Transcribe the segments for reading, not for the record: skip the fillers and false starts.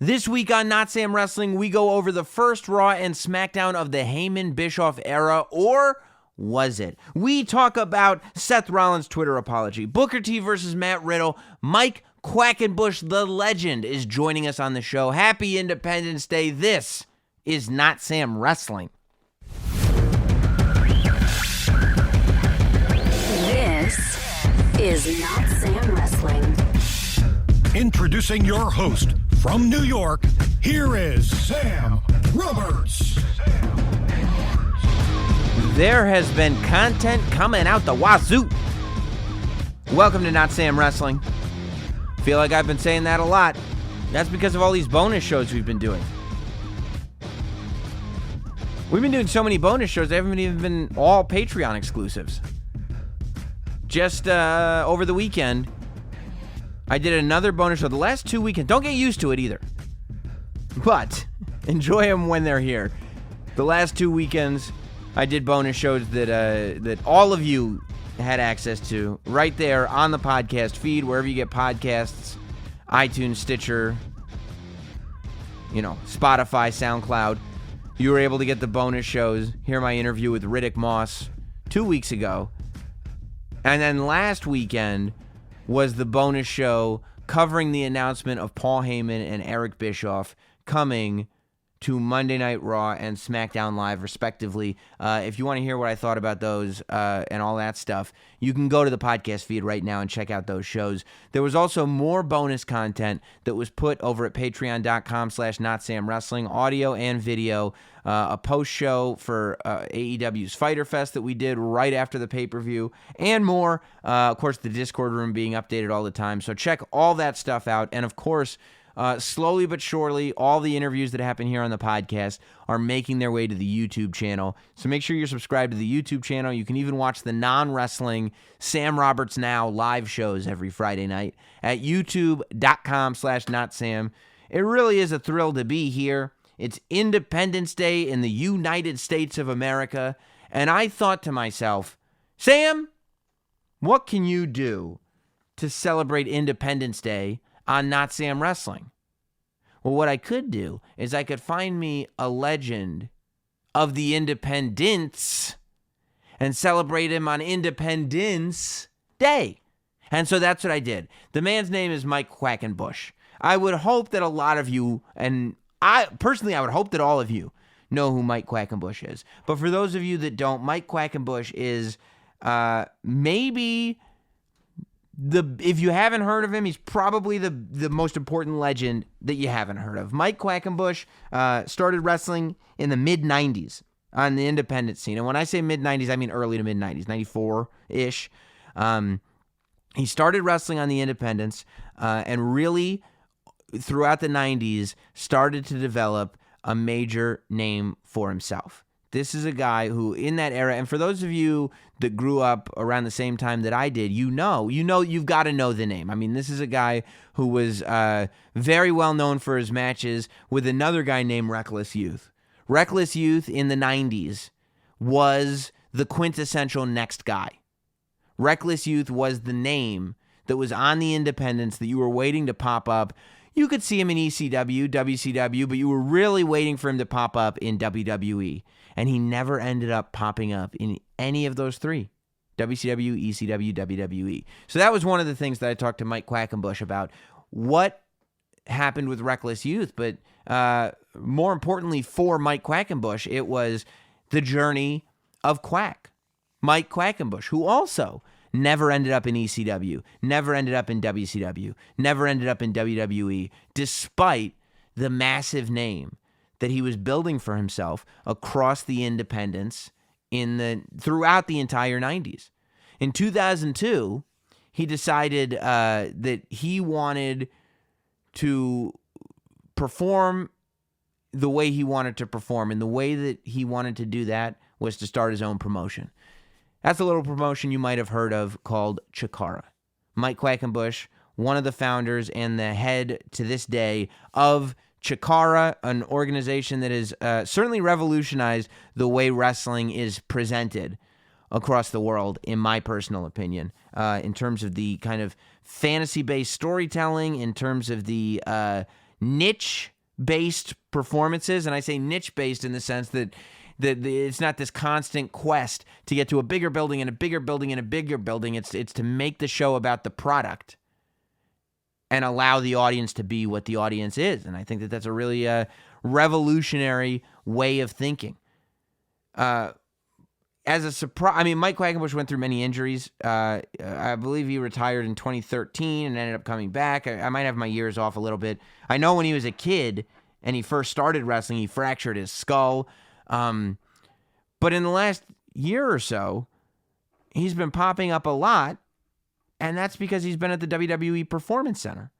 This week on Notsam Wrestling, we go over the first Raw and SmackDown of the Heyman Bischoff era, or was it? We talk about Seth Rollins' Twitter apology, Booker T versus Matt Riddle, Mike Quackenbush, the legend, is joining us on the show. Happy Independence Day. This is Notsam Wrestling. This is Notsam Wrestling. Introducing your host from New York, here is Sam Roberts. There has been content coming out the wazoo. Welcome to Notsam Wrestling. Feel like I've been saying that a lot. That's because of all these bonus shows we've been doing. We've been doing so many bonus shows, they haven't even been all Patreon exclusives. Just over the weekend, I did another bonus show. The last 2 weekends, don't get used to it either, but enjoy them when they're here. The last 2 weekends, I did bonus shows that all of you had access to right there on the podcast feed, wherever you get podcasts, iTunes, Stitcher, Spotify, SoundCloud. You were able to get the bonus shows, hear my interview with Riddick Moss 2 weeks ago. And then last weekend was the bonus show covering the announcement of Paul Heyman and Eric Bischoff coming to Monday Night Raw and SmackDown Live, respectively. If you want to hear what I thought about those and all that stuff, you can go to the podcast feed right now and check out those shows. There was also more bonus content that was put over at patreon.com/NotSamWrestling, audio and video, a post show for AEW's Fyter Fest that we did right after the pay-per-view, and more. Of course, the Discord room being updated all the time. So check all that stuff out. And of course, slowly but surely, all the interviews that happen here on the podcast are making their way to the YouTube channel. So make sure you're subscribed to the YouTube channel. You can even watch the non-wrestling Sam Roberts Now live shows every Friday night at youtube.com/notsam. It really is a thrill to be here. It's Independence Day in the United States of America. And I thought to myself, Sam, what can you do to celebrate Independence Day on Notsam Wrestling? Well, what I could do is I could find me a legend of the Independence and celebrate him on Independence Day. And so that's what I did. The man's name is Mike Quackenbush. I would hope that a lot of you, and I would hope that all of you know who Mike Quackenbush is. But for those of you that don't, Mike Quackenbush is maybe... if you haven't heard of him, he's probably the most important legend that you haven't heard of. Mike Quackenbush started wrestling in the mid-90s on the independent scene. And when I say mid-90s, I mean early to mid-90s, 94-ish. He started wrestling on the independents and really, throughout the 90s, started to develop a major name for himself. This is a guy who, in that era, and for those of you that grew up around the same time that I did, you've got to know the name. I mean, this is a guy who was very well known for his matches with another guy named Reckless Youth. Reckless Youth in the 90s was the quintessential next guy. Reckless Youth was the name that was on the independents that you were waiting to pop up. You could see him in ECW, WCW, but you were really waiting for him to pop up in WWE. And he never ended up popping up in any of those three: WCW, ECW, WWE. So that was one of the things that I talked to Mike Quackenbush about. What happened with Reckless Youth? But more importantly for Mike Quackenbush, it was the journey of Quack. Mike Quackenbush, who also never ended up in ECW, never ended up in WCW, never ended up in WWE, despite the massive name that he was building for himself across the independents throughout the entire 90s. In 2002, he decided that he wanted to perform the way he wanted to perform, and the way that he wanted to do that was to start his own promotion. That's a little promotion you might have heard of called Chikara. Mike Quackenbush, one of the founders and the head to this day of Chikara, an organization that has certainly revolutionized the way wrestling is presented across the world, in my personal opinion, in terms of the kind of fantasy-based storytelling, in terms of the niche-based performances, and I say niche-based in the sense that it's not this constant quest to get to a bigger building and a bigger building and a bigger building. It's to make the show about the product and allow the audience to be what the audience is. And I think that that's a really revolutionary way of thinking. As a surprise, I mean, Mike Quackenbush went through many injuries. I believe he retired in 2013 and ended up coming back. I might have my years off a little bit. I know when he was a kid and he first started wrestling, he fractured his skull. But in the last year or so, he's been popping up a lot, and that's because he's been at the WWE Performance Center.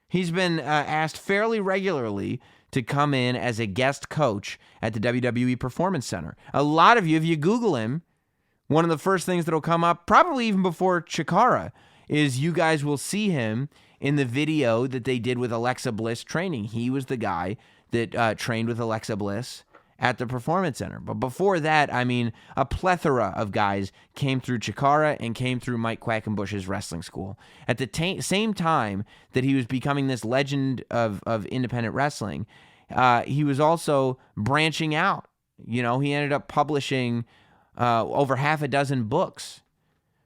He's been asked fairly regularly to come in as a guest coach at the WWE Performance Center. A lot of you, if you Google him, one of the first things that'll come up, probably even before Chikara, is you guys will see him in the video that they did with Alexa Bliss training. He was the guy that trained with Alexa Bliss at the Performance Center. But before that, I mean, a plethora of guys came through Chikara and came through Mike Quackenbush's wrestling school. At the same time that he was becoming this legend of independent wrestling, he was also branching out. You know, he ended up publishing over half a dozen books.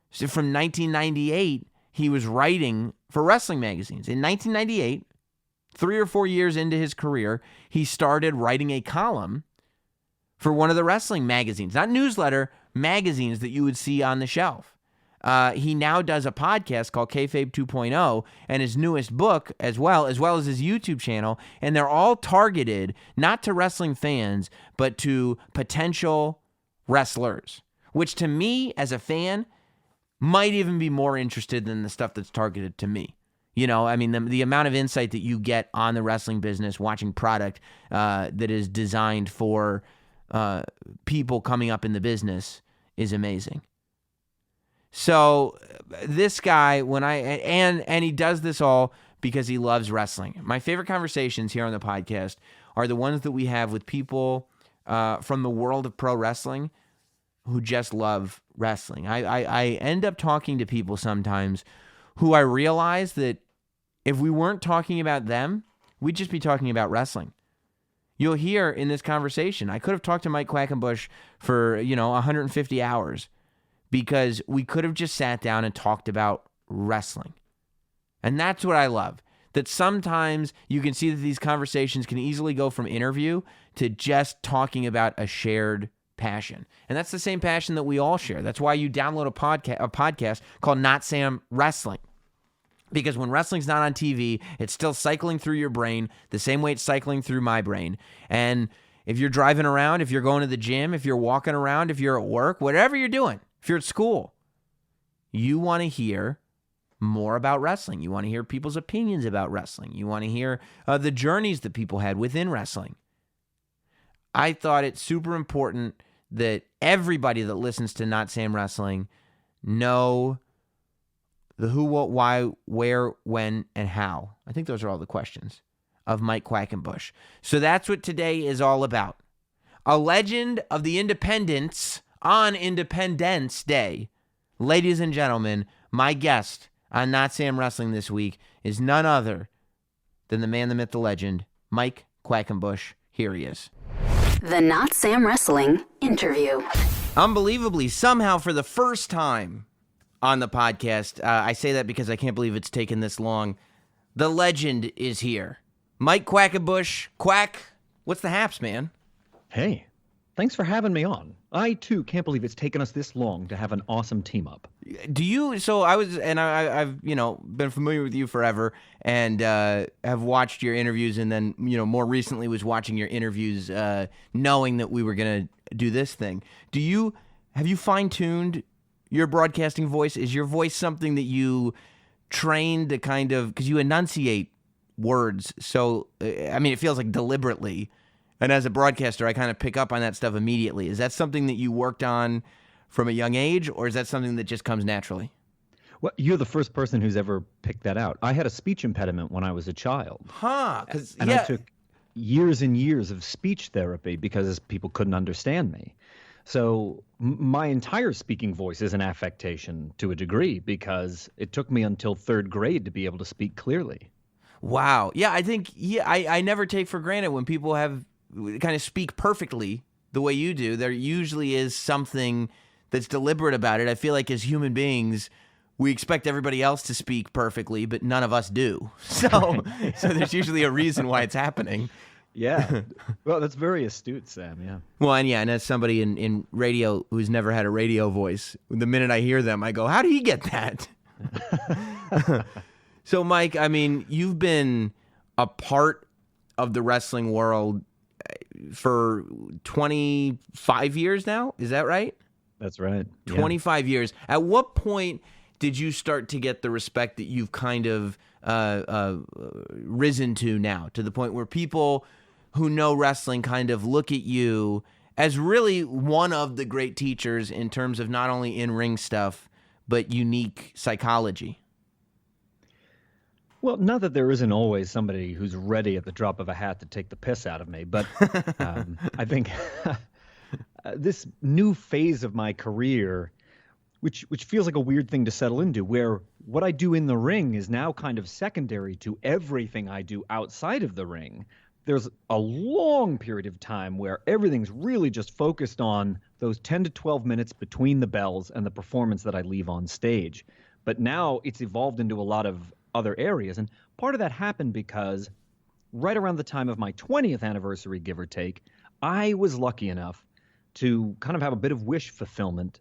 So from 1998, he was writing for wrestling magazines. In 1998, 3 or 4 years into his career, he started writing a column for one of the wrestling magazines, not newsletter, magazines that you would see on the shelf. He now does a podcast called Kayfabe 2.0 and his newest book as well as his YouTube channel, and they're all targeted not to wrestling fans, but to potential wrestlers, which to me as a fan might even be more interested than the stuff that's targeted to me. You know, I mean, the amount of insight that you get on the wrestling business, watching product that is designed for people coming up in the business is amazing. So this guy, and he does this all because he loves wrestling. My favorite conversations here on the podcast are the ones that we have with people from the world of pro wrestling who just love wrestling. I end up talking to people sometimes who I realize that if we weren't talking about them, we'd just be talking about wrestling. You'll hear in this conversation, I could have talked to Mike Quackenbush for, 150 hours because we could have just sat down and talked about wrestling. And that's what I love, that sometimes you can see that these conversations can easily go from interview to just talking about a shared passion. And that's the same passion that we all share. That's why you download a podcast called Notsam Wrestling. Because when wrestling's not on TV, it's still cycling through your brain the same way it's cycling through my brain. And if you're driving around, if you're going to the gym, if you're walking around, if you're at work, whatever you're doing, if you're at school, you want to hear more about wrestling. You want to hear people's opinions about wrestling. You want to hear the journeys that people had within wrestling. I thought it's super important that everybody that listens to Not Sam Wrestling know the who, what, why, where, when, and how. I think those are all the questions of Mike Quackenbush. So that's what today is all about. A legend of the independents on Independence Day. Ladies and gentlemen, my guest on Not Sam Wrestling this week is none other than the man, the myth, the legend, Mike Quackenbush. Here he is. The Not Sam Wrestling interview. Unbelievably, somehow for the first time on the podcast, I say that because I can't believe it's taken this long. The legend is here. Mike Quackenbush. Quack, what's the haps, man? Hey, thanks for having me on. I, too, can't believe it's taken us this long to have an awesome team up. I've been familiar with you forever and have watched your interviews, and then, more recently was watching your interviews knowing that we were going to do this thing. Have you fine-tuned your broadcasting voice? Is your voice something that you trained to kind of, because you enunciate words, so, it feels like deliberately, and as a broadcaster, I kind of pick up on that stuff immediately. Is that something that you worked on from a young age, or is that something that just comes naturally? Well, you're the first person who's ever picked that out. I had a speech impediment when I was a child. I took years and years of speech therapy because people couldn't understand me. So my entire speaking voice is an affectation to a degree because it took me until third grade to be able to speak clearly. Wow. Yeah, I think I never take for granted when people have kind of speak perfectly the way you do. There usually is something that's deliberate about it. I feel like as human beings, we expect everybody else to speak perfectly, but none of us do. So there's usually a reason why it's happening. Yeah. Well, that's very astute, Sam. Yeah. Well, and as somebody in radio who's never had a radio voice, the minute I hear them, I go, how did he get that? So, Mike, I mean, you've been a part of the wrestling world for 25 years now. Is that right? That's right. 25 years. At what point did you start to get the respect that you've kind of risen to now, to the point where people who know wrestling kind of look at you as really one of the great teachers in terms of not only in-ring stuff, but unique psychology? Well, not that there isn't always somebody who's ready at the drop of a hat to take the piss out of me, but I think this new phase of my career, which feels like a weird thing to settle into, where what I do in the ring is now kind of secondary to everything I do outside of the ring. There's a long period of time where everything's really just focused on those 10 to 12 minutes between the bells and the performance that I leave on stage. But now it's evolved into a lot of other areas. And part of that happened because right around the time of my 20th anniversary, give or take, I was lucky enough to kind of have a bit of wish fulfillment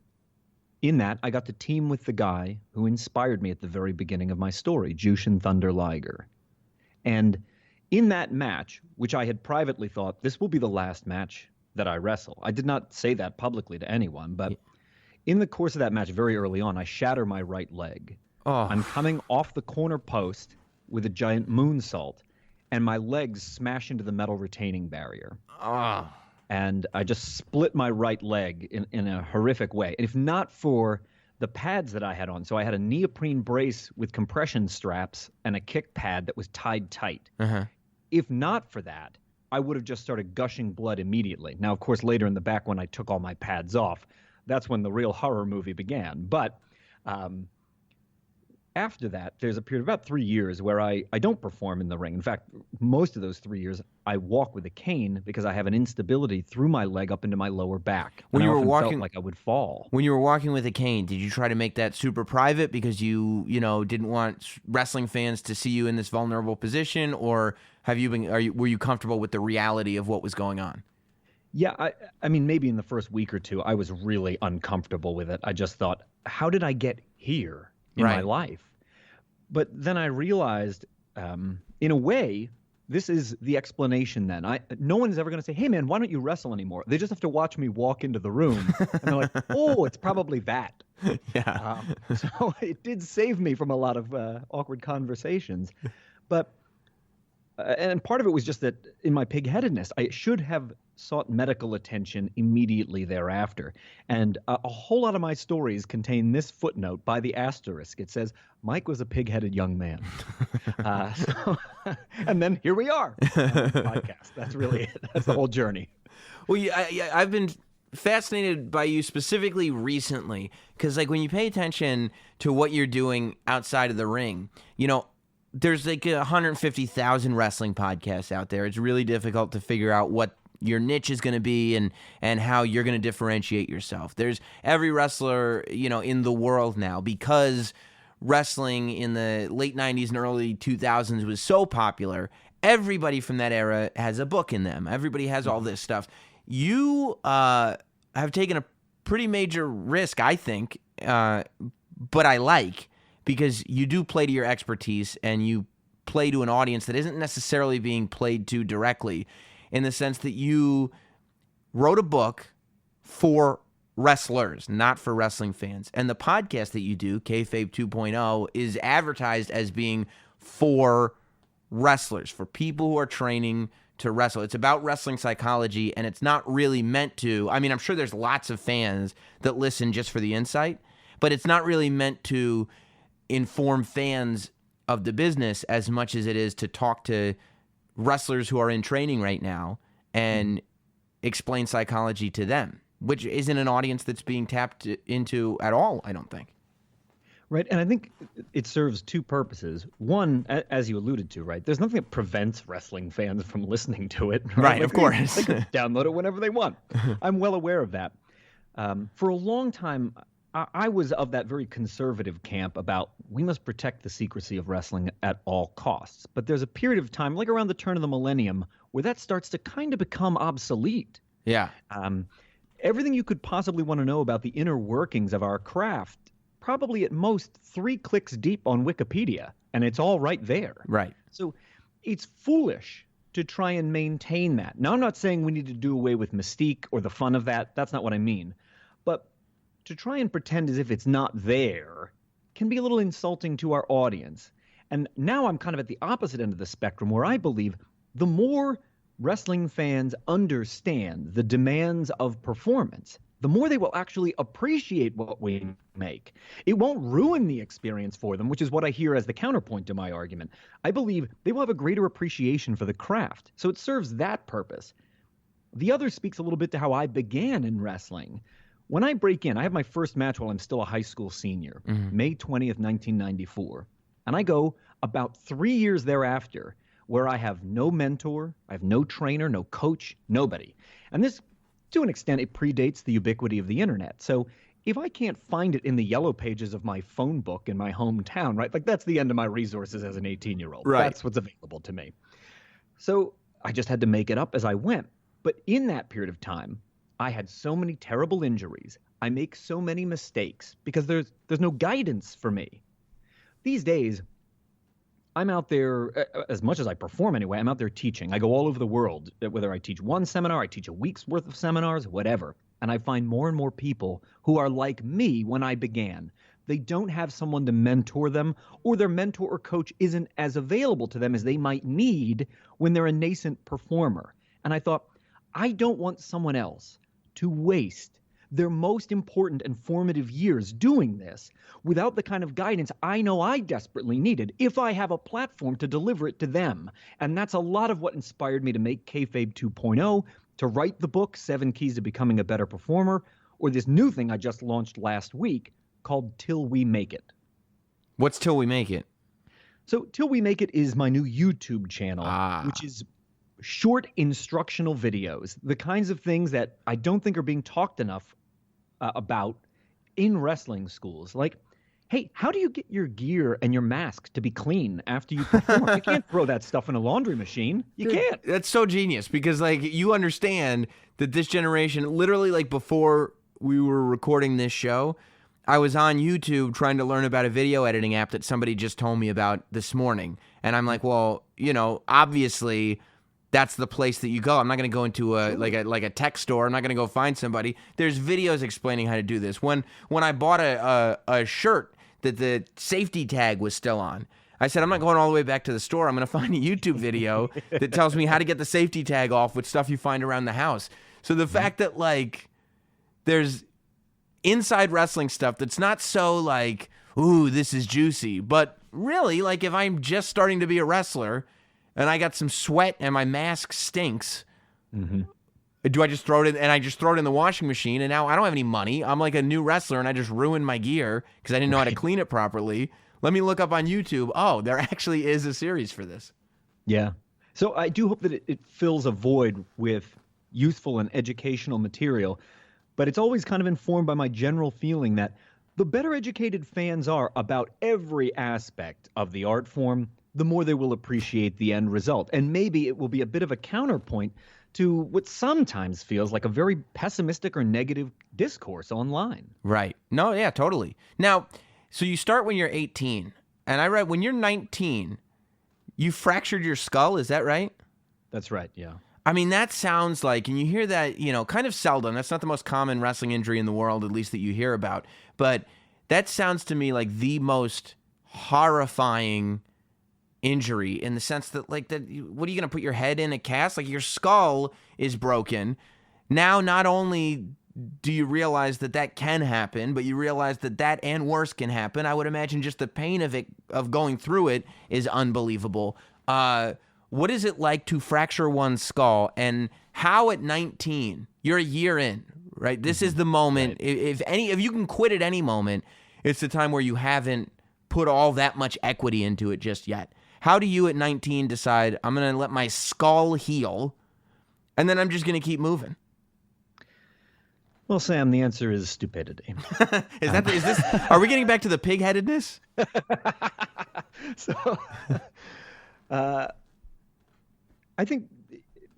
in that I got to team with the guy who inspired me at the very beginning of my story, Jushin Thunder Liger. And in that match, which I had privately thought, this will be the last match that I wrestle. I did not say that publicly to anyone, but in the course of that match, very early on, I shatter my right leg. Oh. I'm coming off the corner post with a giant moonsault, and my legs smash into the metal retaining barrier. Oh. And I just split my right leg in a horrific way. And if not for the pads that I had on, so I had a neoprene brace with compression straps and a kick pad that was tied tight. Uh-huh. If not for that, I would have just started gushing blood immediately. Now, of course, later in the back when I took all my pads off, that's when the real horror movie began. But after that, there's a period of about 3 years where I don't perform in the ring. In fact, most of those 3 years, I walk with a cane because I have an instability through my leg up into my lower back. When and you I were often walking, felt like I would fall. When you were walking with a cane, did you try to make that super private because you didn't want wrestling fans to see you in this vulnerable position, or were you comfortable with the reality of what was going on? Yeah, I mean, maybe in the first week or two, I was really uncomfortable with it. I just thought, how did I get here in my life? But then I realized, in a way, this is the explanation then. No one is ever going to say, hey, man, why don't you wrestle anymore? They just have to watch me walk into the room. And they're like, oh, it's probably that. Yeah. So it did save me from a lot of awkward conversations. But and part of it was just that in my pig-headedness, I should have sought medical attention immediately thereafter. And a whole lot of my stories contain this footnote by the asterisk. It says, Mike was a pig-headed young man. And then here we are on the podcast. That's really it. That's the whole journey. Well, I've been fascinated by you specifically recently because, like, when you pay attention to what you're doing outside of the ring, there's like 150,000 wrestling podcasts out there. It's really difficult to figure out what your niche is going to be and how you're going to differentiate yourself. There's every wrestler, in the world now, because wrestling in the late 90s and early 2000s was so popular. Everybody from that era has a book in them. Everybody has all this stuff. You have taken a pretty major risk, I think, but I like, because you do play to your expertise and you play to an audience that isn't necessarily being played to directly, in the sense that you wrote a book for wrestlers, not for wrestling fans. And the podcast that you do, Kayfabe 2.0, is advertised as being for wrestlers, for people who are training to wrestle. It's about wrestling psychology, and it's not really meant to, I'm sure there's lots of fans that listen just for the insight, but it's not really meant to inform fans of the business as much as it is to talk to wrestlers who are in training right now and explain psychology to them, which isn't an audience that's being tapped into at all, I don't think. Right. And I think it serves two purposes. One, as you alluded to, right, there's nothing that prevents wrestling fans from listening to it. Right, Like, of course. They can download it whenever they want. I'm well aware of that. For a long time, I was of that very conservative camp about we must protect the secrecy of wrestling at all costs. But there's a period of time, like around the turn of the millennium, where that starts to kind of become obsolete. Yeah. Everything you could possibly want to know about the inner workings of our craft, probably at most 3 clicks deep on Wikipedia, and it's all right there. Right. So it's foolish to try and maintain that. Now, I'm not saying we need to do away with mystique or the fun of that. That's not what I mean. But to try and pretend as if it's not there can be a little insulting to our audience. And now I'm kind of at the opposite end of the spectrum, where I believe the more wrestling fans understand the demands of performance, the more they will actually appreciate what we make. It won't ruin the experience for them, which is what I hear as the counterpoint to my argument. I believe they will have a greater appreciation for the craft. So it serves that purpose. The other speaks a little bit to how I began in wrestling. When I break in, I have my first match while I'm still a high school senior, May 20th, 1994. And I go about 3 years thereafter, where I have no mentor, I have no trainer, no coach, nobody. And this, to an extent, it predates the ubiquity of the internet. So if I can't find it in the yellow pages of my phone book in my hometown, right, like that's the end of my resources as an 18-year-old. Right. That's what's available to me. So I just had to make it up as I went. But in that period of time, I had so many terrible injuries. I make so many mistakes because there's no guidance for me. These days, I'm out there, as much as I perform anyway, I'm out there teaching. I go all over the world, whether I teach one seminar, I teach a week's worth of seminars, whatever. And I find more and more people who are like me when I began. They don't have someone to mentor them, or their mentor or coach isn't as available to them as they might need when they're a nascent performer. And I thought, I don't want someone else to waste their most important and formative years doing this without the kind of guidance I know I desperately needed if I have a platform to deliver it to them. And that's a lot of what inspired me to make Kayfabe 2.0, to write the book, 7 Keys to Becoming a Better Performer, or this new thing I just launched last week called Till We Make It. What's Till We Make It? So Till We Make It is my new YouTube channel, which is short instructional videos, the kinds of things that I don't think are being talked enough about in wrestling schools. Like, hey, how do you get your gear and your mask to be clean after you perform? You can't throw that stuff in a laundry machine. You can't. That's so genius because, like, you understand that this generation, literally, like, before we were recording this show, I was on YouTube trying to learn about a video editing app that somebody just told me about this morning. And I'm like, well, you know, obviously that's the place that you go. I'm not going to go into a tech store. I'm not going to go find somebody. There's videos explaining how to do this. When I bought a shirt that the safety tag was still on, I said, I'm not going all the way back to the store. I'm going to find a YouTube video that tells me how to get the safety tag off with stuff you find around the house. So the fact that, like, there's inside wrestling stuff that's not so like, ooh, this is juicy, but really, like, if I'm just starting to be a wrestler and I got some sweat and my mask stinks, do I just throw it in, and I just throw it in the washing machine, and now I don't have any money. I'm like a new wrestler and I just ruined my gear because I didn't know how to clean it properly. Let me look up on YouTube. Oh, there actually is a series for this. Yeah. So I do hope that it fills a void with useful and educational material, but it's always kind of informed by my general feeling that the better educated fans are about every aspect of the art form, the more they will appreciate the end result. And maybe it will be a bit of a counterpoint to what sometimes feels like a very pessimistic or negative discourse online. Right. No, yeah, totally. Now, so you start when you're 18, and I read when you're 19, you fractured your skull, is that right? That's right, yeah. I mean, that sounds like, and you hear that, you know, kind of seldom. That's not the most common wrestling injury in the world, at least that you hear about. But that sounds to me like the most horrifying injury in the sense that, like, that, what are you going to put your head in a cast? Like, your skull is broken. Now, not only do you realize that that can happen, but you realize that that and worse can happen. I would imagine just the pain of it, of going through it, is unbelievable. What is it like to fracture one's skull, and how at 19, you're a year in, right? This is the moment. Right. If you can quit at any moment, It's the time where you haven't put all that much equity into it just yet. How do you at 19 decide, I'm going to let my skull heal, and then I'm just going to keep moving? Well, Sam, the answer is stupidity. Are we getting back to the pig-headedness? So, I think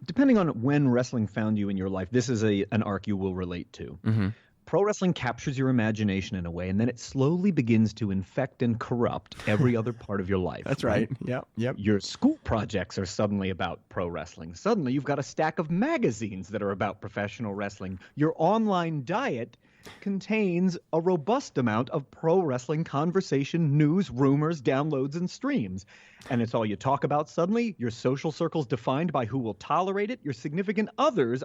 depending on when wrestling found you in your life, this is an arc you will relate to. Mm-hmm. Pro wrestling captures your imagination in a way, and then it slowly begins to infect and corrupt every other part of your life. That's right. Yep. Your school projects are suddenly about pro wrestling. Suddenly you've got a stack of magazines that are about professional wrestling. Your online diet contains a robust amount of pro wrestling conversation, news, rumors, downloads, and streams. And it's all you talk about suddenly. Your social circle's defined by who will tolerate it. Your significant others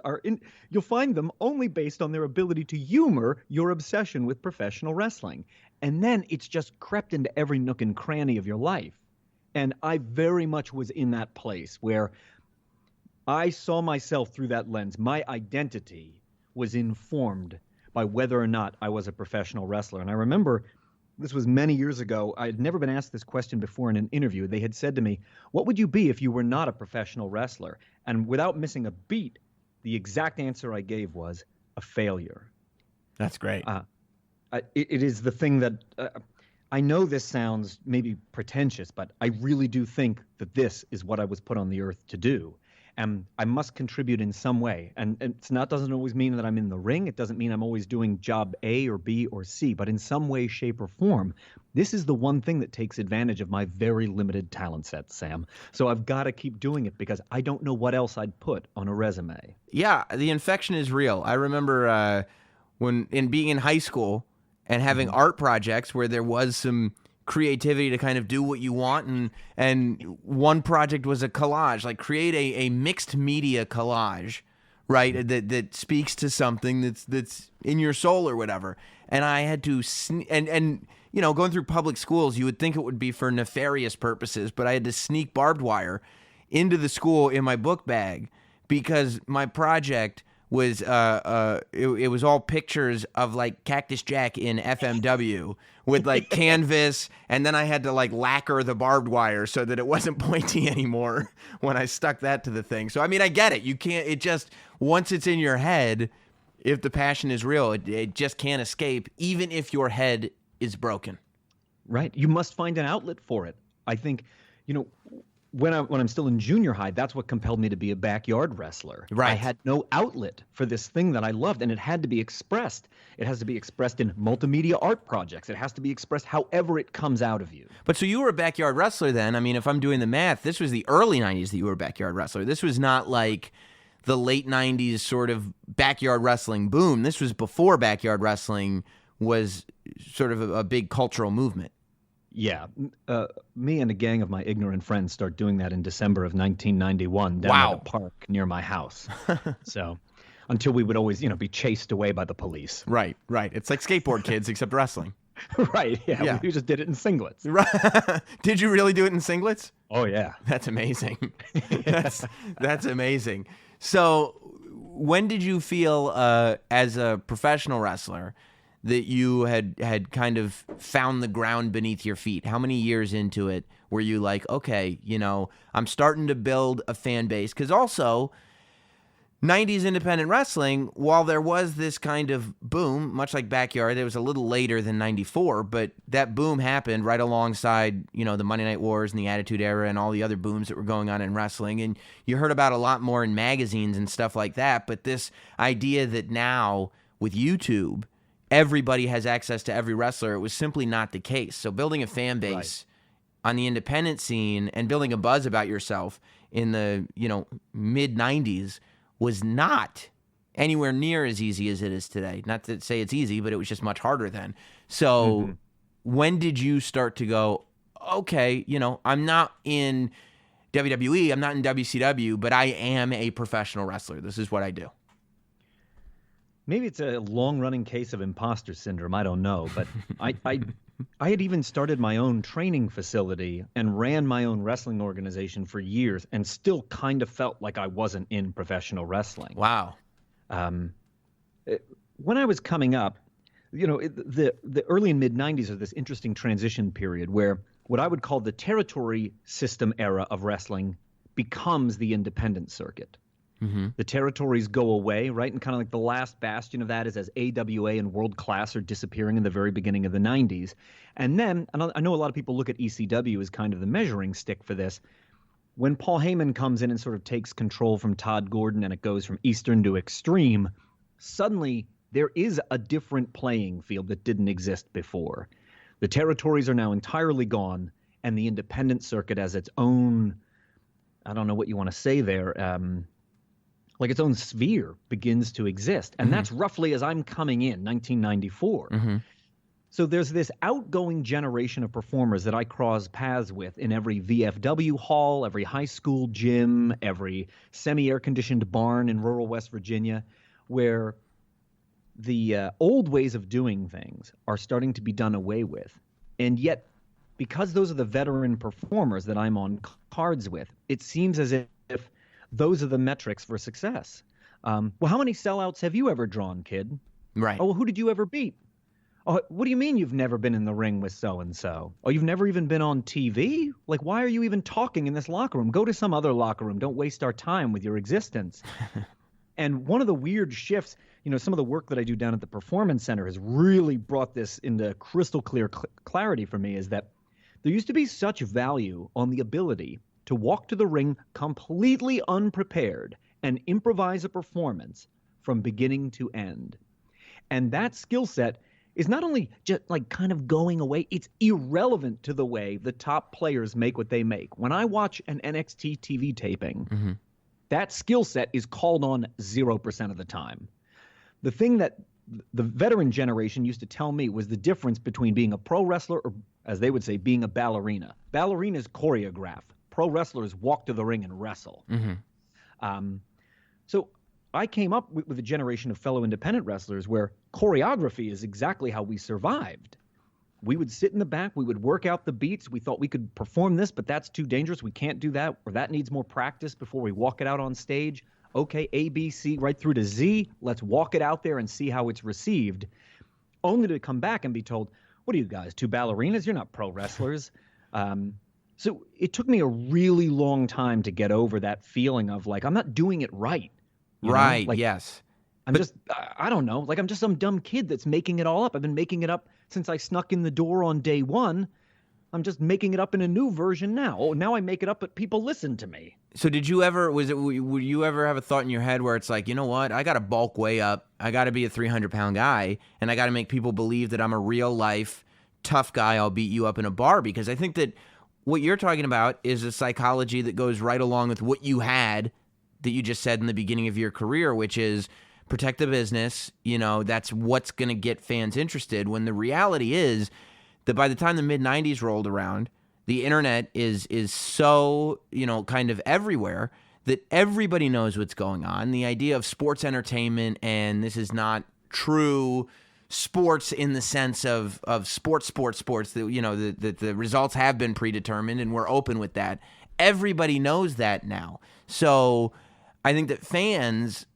you'll find them only based on their ability to humor your obsession with professional wrestling. And then it's just crept into every nook and cranny of your life. And I very much was in that place where I saw myself through that lens. My identity was informed by whether or not I was a professional wrestler. And I remember this was many years ago. I had never been asked this question before in an interview. They had said to me, what would you be if you were not a professional wrestler? And without missing a beat, the exact answer I gave was a failure. That's great. It is the thing that I know this sounds maybe pretentious, but I really do think that this is what I was put on the earth to do. And I must contribute in some way. And doesn't always mean that I'm in the ring. It doesn't mean I'm always doing job A or B or C, but in some way, shape, or form, this is the one thing that takes advantage of my very limited talent set, Sam. So I've got to keep doing it because I don't know what else I'd put on a resume. Yeah, the infection is real. I remember being in high school and having art projects where there was some creativity to kind of do what you want, and one project was a collage, like create a mixed media collage, right, that speaks to something that's in your soul or whatever. And I had to and going through public schools, you would think it would be for nefarious purposes, but I had to sneak barbed wire into the school in my book bag because my project was it was all pictures of like Cactus Jack in FMW with like canvas, and then I had to like lacquer the barbed wire so that it wasn't pointy anymore when I stuck that to the thing. So I mean, I get it. You can't. It just once it's in your head, if the passion is real, it just can't escape, even if your head is broken. Right. You must find an outlet for it. I think, when I'm still in junior high, that's what compelled me to be a backyard wrestler. Right. I had no outlet for this thing that I loved, and it had to be expressed. It has to be expressed in multimedia art projects. It has to be expressed however it comes out of you. But so you were a backyard wrestler then. I mean, if I'm doing the math, this was the early 90s that you were a backyard wrestler. This was not like the late 90s sort of backyard wrestling boom. This was before backyard wrestling was sort of a big cultural movement. Yeah. Me and a gang of my ignorant friends start doing that in December of 1991 down at a park near my house. So until we would always, be chased away by the police. Right. It's like skateboard kids except wrestling. Right. Yeah. We just did it in singlets. Right. Did you really do it in singlets? Oh, yeah. That's amazing. That's amazing. So when did you feel as a professional wrestler that you had kind of found the ground beneath your feet? How many years into it were you like, okay, I'm starting to build a fan base? Because also, 90s independent wrestling, while there was this kind of boom, much like Backyard, it was a little later than 94, but that boom happened right alongside, the Monday Night Wars and the Attitude Era and all the other booms that were going on in wrestling. And you heard about a lot more in magazines and stuff like that. But this idea that now with YouTube, everybody has access to every wrestler, it was simply not the case. So building a fan base on the independent scene and building a buzz about yourself in the, mid 90s was not anywhere near as easy as it is today. Not to say it's easy, but it was just much harder then. So when did you start to go, okay, I'm not in WWE, I'm not in WCW, but I am a professional wrestler. This is what I do. Maybe it's a long-running case of imposter syndrome. I don't know, but I had even started my own training facility and ran my own wrestling organization for years, and still kind of felt like I wasn't in professional wrestling. Wow. When I was coming up, The early and mid 90s are this interesting transition period where what I would call the territory system era of wrestling becomes the independent circuit. The territories go away, right? And kind of like the last bastion of that is as AWA and World Class are disappearing in the very beginning of the 90s. And then, I know a lot of people look at ECW as kind of the measuring stick for this. When Paul Heyman comes in and sort of takes control from Todd Gordon and it goes from Eastern to Extreme, suddenly there is a different playing field that didn't exist before. The territories are now entirely gone, and the independent circuit has its own, I don't know what you want to say there, like its own sphere begins to exist. And that's roughly as I'm coming in, 1994. So there's this outgoing generation of performers that I cross paths with in every VFW hall, every high school gym, every semi-air-conditioned barn in rural West Virginia, where the old ways of doing things are starting to be done away with. And yet, because those are the veteran performers that I'm on cards with, it seems as if those are the metrics for success. Well, how many sellouts have you ever drawn, kid? Right. Oh, well, who did you ever beat? Oh, what do you mean you've never been in the ring with so-and-so? Oh, you've never even been on TV? Like, why are you even talking in this locker room? Go to some other locker room. Don't waste our time with your existence. And one of the weird shifts, some of the work that I do down at the Performance Center has really brought this into crystal clear clarity for me, is that there used to be such value on the ability to walk to the ring completely unprepared and improvise a performance from beginning to end. And that skill set is not only just like kind of going away, it's irrelevant to the way the top players make what they make. When I watch an NXT TV taping, that skill set is called on 0% of the time. The thing that the veteran generation used to tell me was the difference between being a pro wrestler or, as they would say, being a ballerina. Ballerinas choreograph. Pro wrestlers walk to the ring and wrestle. So I came up with a generation of fellow independent wrestlers where choreography is exactly how we survived. We would sit in the back. We would work out the beats. We thought we could perform this, but that's too dangerous. We can't do that, or that needs more practice before we walk it out on stage. Okay, A, B, C, right through to Z. Let's walk it out there and see how it's received, only to come back and be told, what are you guys, two ballerinas? You're not pro wrestlers. So it took me a really long time to get over that feeling of like, I'm not doing it right. Right, like, yes. I don't know, like I'm just some dumb kid that's making it all up. I've been making it up since I snuck in the door on day one. I'm just making it up in a new version now. Oh, now I make it up, but people listen to me. So would you ever have a thought in your head where it's like, you know what, I got to bulk way up. I got to be a 300-pound guy, and I got to make people believe that I'm a real life tough guy. I'll beat you up in a bar, because I think that what you're talking about is a psychology that goes right along with what you had that you just said in the beginning of your career, which is protect the business. That's what's going to get fans interested, when the reality is that by the time the mid-90s rolled around, the internet is so, kind of everywhere that everybody knows what's going on. The idea of sports entertainment, and this is not true sports in the sense of sports, that, the results have been predetermined and we're open with that. Everybody knows that now. So I think that fans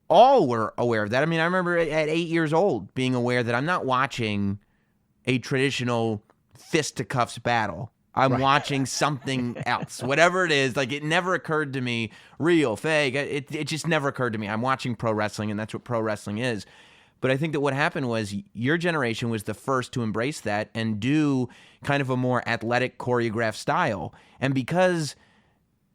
all were aware of that. I mean, I remember at 8 years old being aware that I'm not watching a traditional fisticuffs battle. I'm watching something else, whatever it is. Like, it never occurred to me, real, fake. It just never occurred to me. I'm watching pro wrestling, and that's what pro wrestling is. But I think that what happened was your generation was the first to embrace that and do kind of a more athletic choreographed style. And because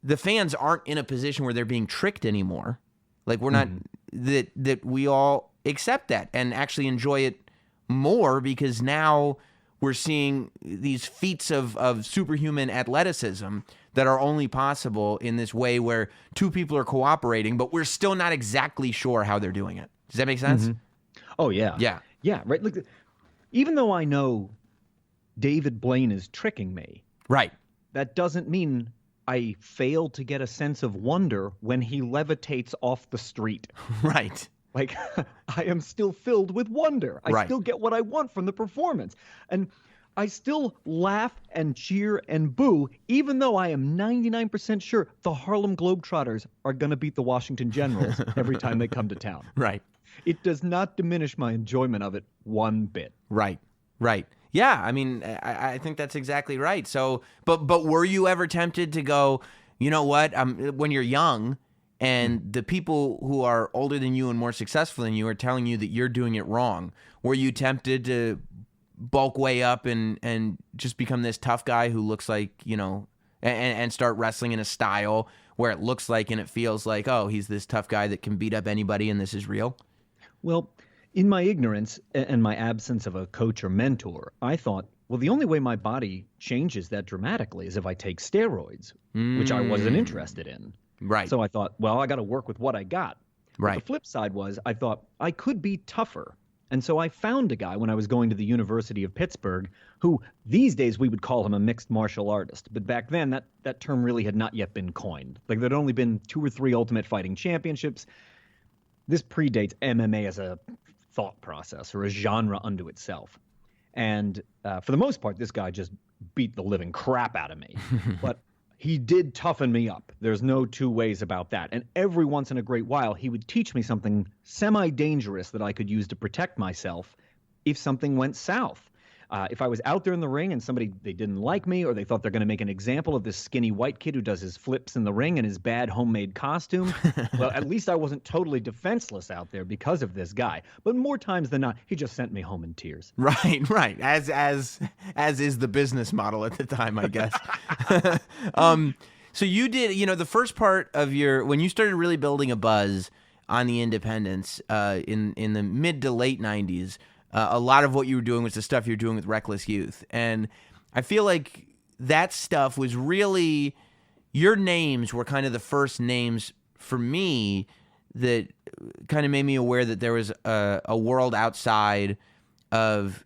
the fans aren't in a position where they're being tricked anymore, like we're not, that we all accept that and actually enjoy it more, because now we're seeing these feats of superhuman athleticism that are only possible in this way where two people are cooperating, but we're still not exactly sure how they're doing it. Does that make sense? Oh, yeah. Yeah, right. Look, even though I know David Blaine is tricking me, right, that doesn't mean I fail to get a sense of wonder when he levitates off the street. Right. Like, I am still filled with wonder. I still get what I want from the performance. And I still laugh and cheer and boo, even though I am 99% sure the Harlem Globetrotters are going to beat the Washington Generals every time they come to town. Right. It does not diminish my enjoyment of it one bit. Right. Yeah, I mean, I think that's exactly right. So, but were you ever tempted to go, you know what, when you're young and the people who are older than you and more successful than you are telling you that you're doing it wrong, were you tempted to bulk way up and just become this tough guy who looks like, and start wrestling in a style where it looks like and it feels like, oh, he's this tough guy that can beat up anybody and this is real? Well, in my ignorance and my absence of a coach or mentor, I thought, well, the only way my body changes that dramatically is if I take steroids, which I wasn't interested in. Right. So I thought, well, I got to work with what I got. Right. But the flip side was I thought I could be tougher. And so I found a guy when I was going to the University of Pittsburgh who these days we would call him a mixed martial artist. But back then that term really had not yet been coined. Like there'd only been 2 or 3 Ultimate Fighting Championships. This predates MMA as a thought process or a genre unto itself. And for the most part, this guy just beat the living crap out of me. But he did toughen me up. There's no two ways about that. And every once in a great while, he would teach me something semi-dangerous that I could use to protect myself if something went south. If I was out there in the ring and they didn't like me, or they thought they're going to make an example of this skinny white kid who does his flips in the ring in his bad homemade costume, well, at least I wasn't totally defenseless out there because of this guy. But more times than not, he just sent me home in tears. Right. As is the business model at the time, I guess. So you did, the first part of when you started really building a buzz on the independents in the mid to late 90s, a lot of what you were doing was the stuff you were doing with Reckless Youth. And I feel like that stuff was really, your names were kind of the first names for me that kind of made me aware that there was a world outside of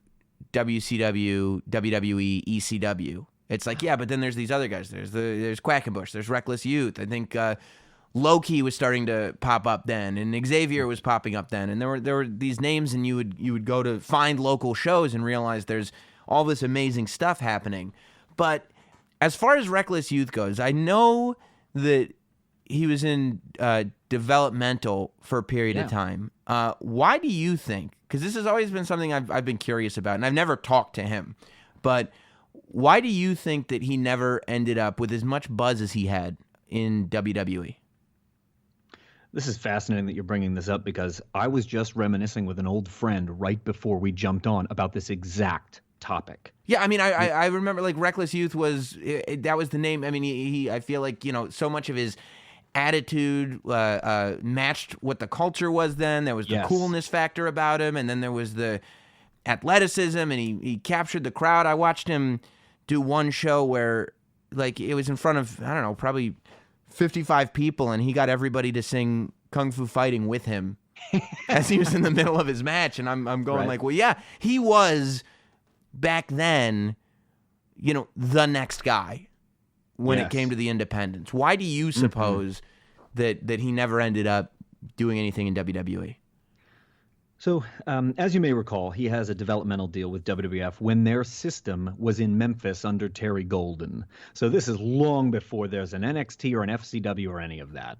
WCW, WWE, ECW. It's like, yeah, but then there's these other guys. There's Quackenbush, there's Reckless Youth. I think Loki was starting to pop up then, and Xavier was popping up then, and there were these names, and you would go to find local shows and realize there's all this amazing stuff happening. But as far as Reckless Youth goes, I know that he was in developmental for a period of time. Why do you think? Because this has always been something I've been curious about, and I've never talked to him. But why do you think that he never ended up with as much buzz as he had in WWE? This is fascinating that you're bringing this up because I was just reminiscing with an old friend right before we jumped on about this exact topic. Yeah, I mean, I remember like Reckless Youth that was the name. I mean, he I feel like, so much of his attitude matched what the culture was then. There was the coolness factor about him, and then there was the athleticism, and he captured the crowd. I watched him do one show where like it was in front of, I don't know, probably 55 people, and he got everybody to sing Kung Fu Fighting with him as he was in the middle of his match. And I'm going like, well, yeah, he was back then, the next guy when it came to the independents. Why do you suppose that he never ended up doing anything in WWE? So, as you may recall, he has a developmental deal with WWF when their system was in Memphis under Terry Golden. So this is long before there's an NXT or an FCW or any of that.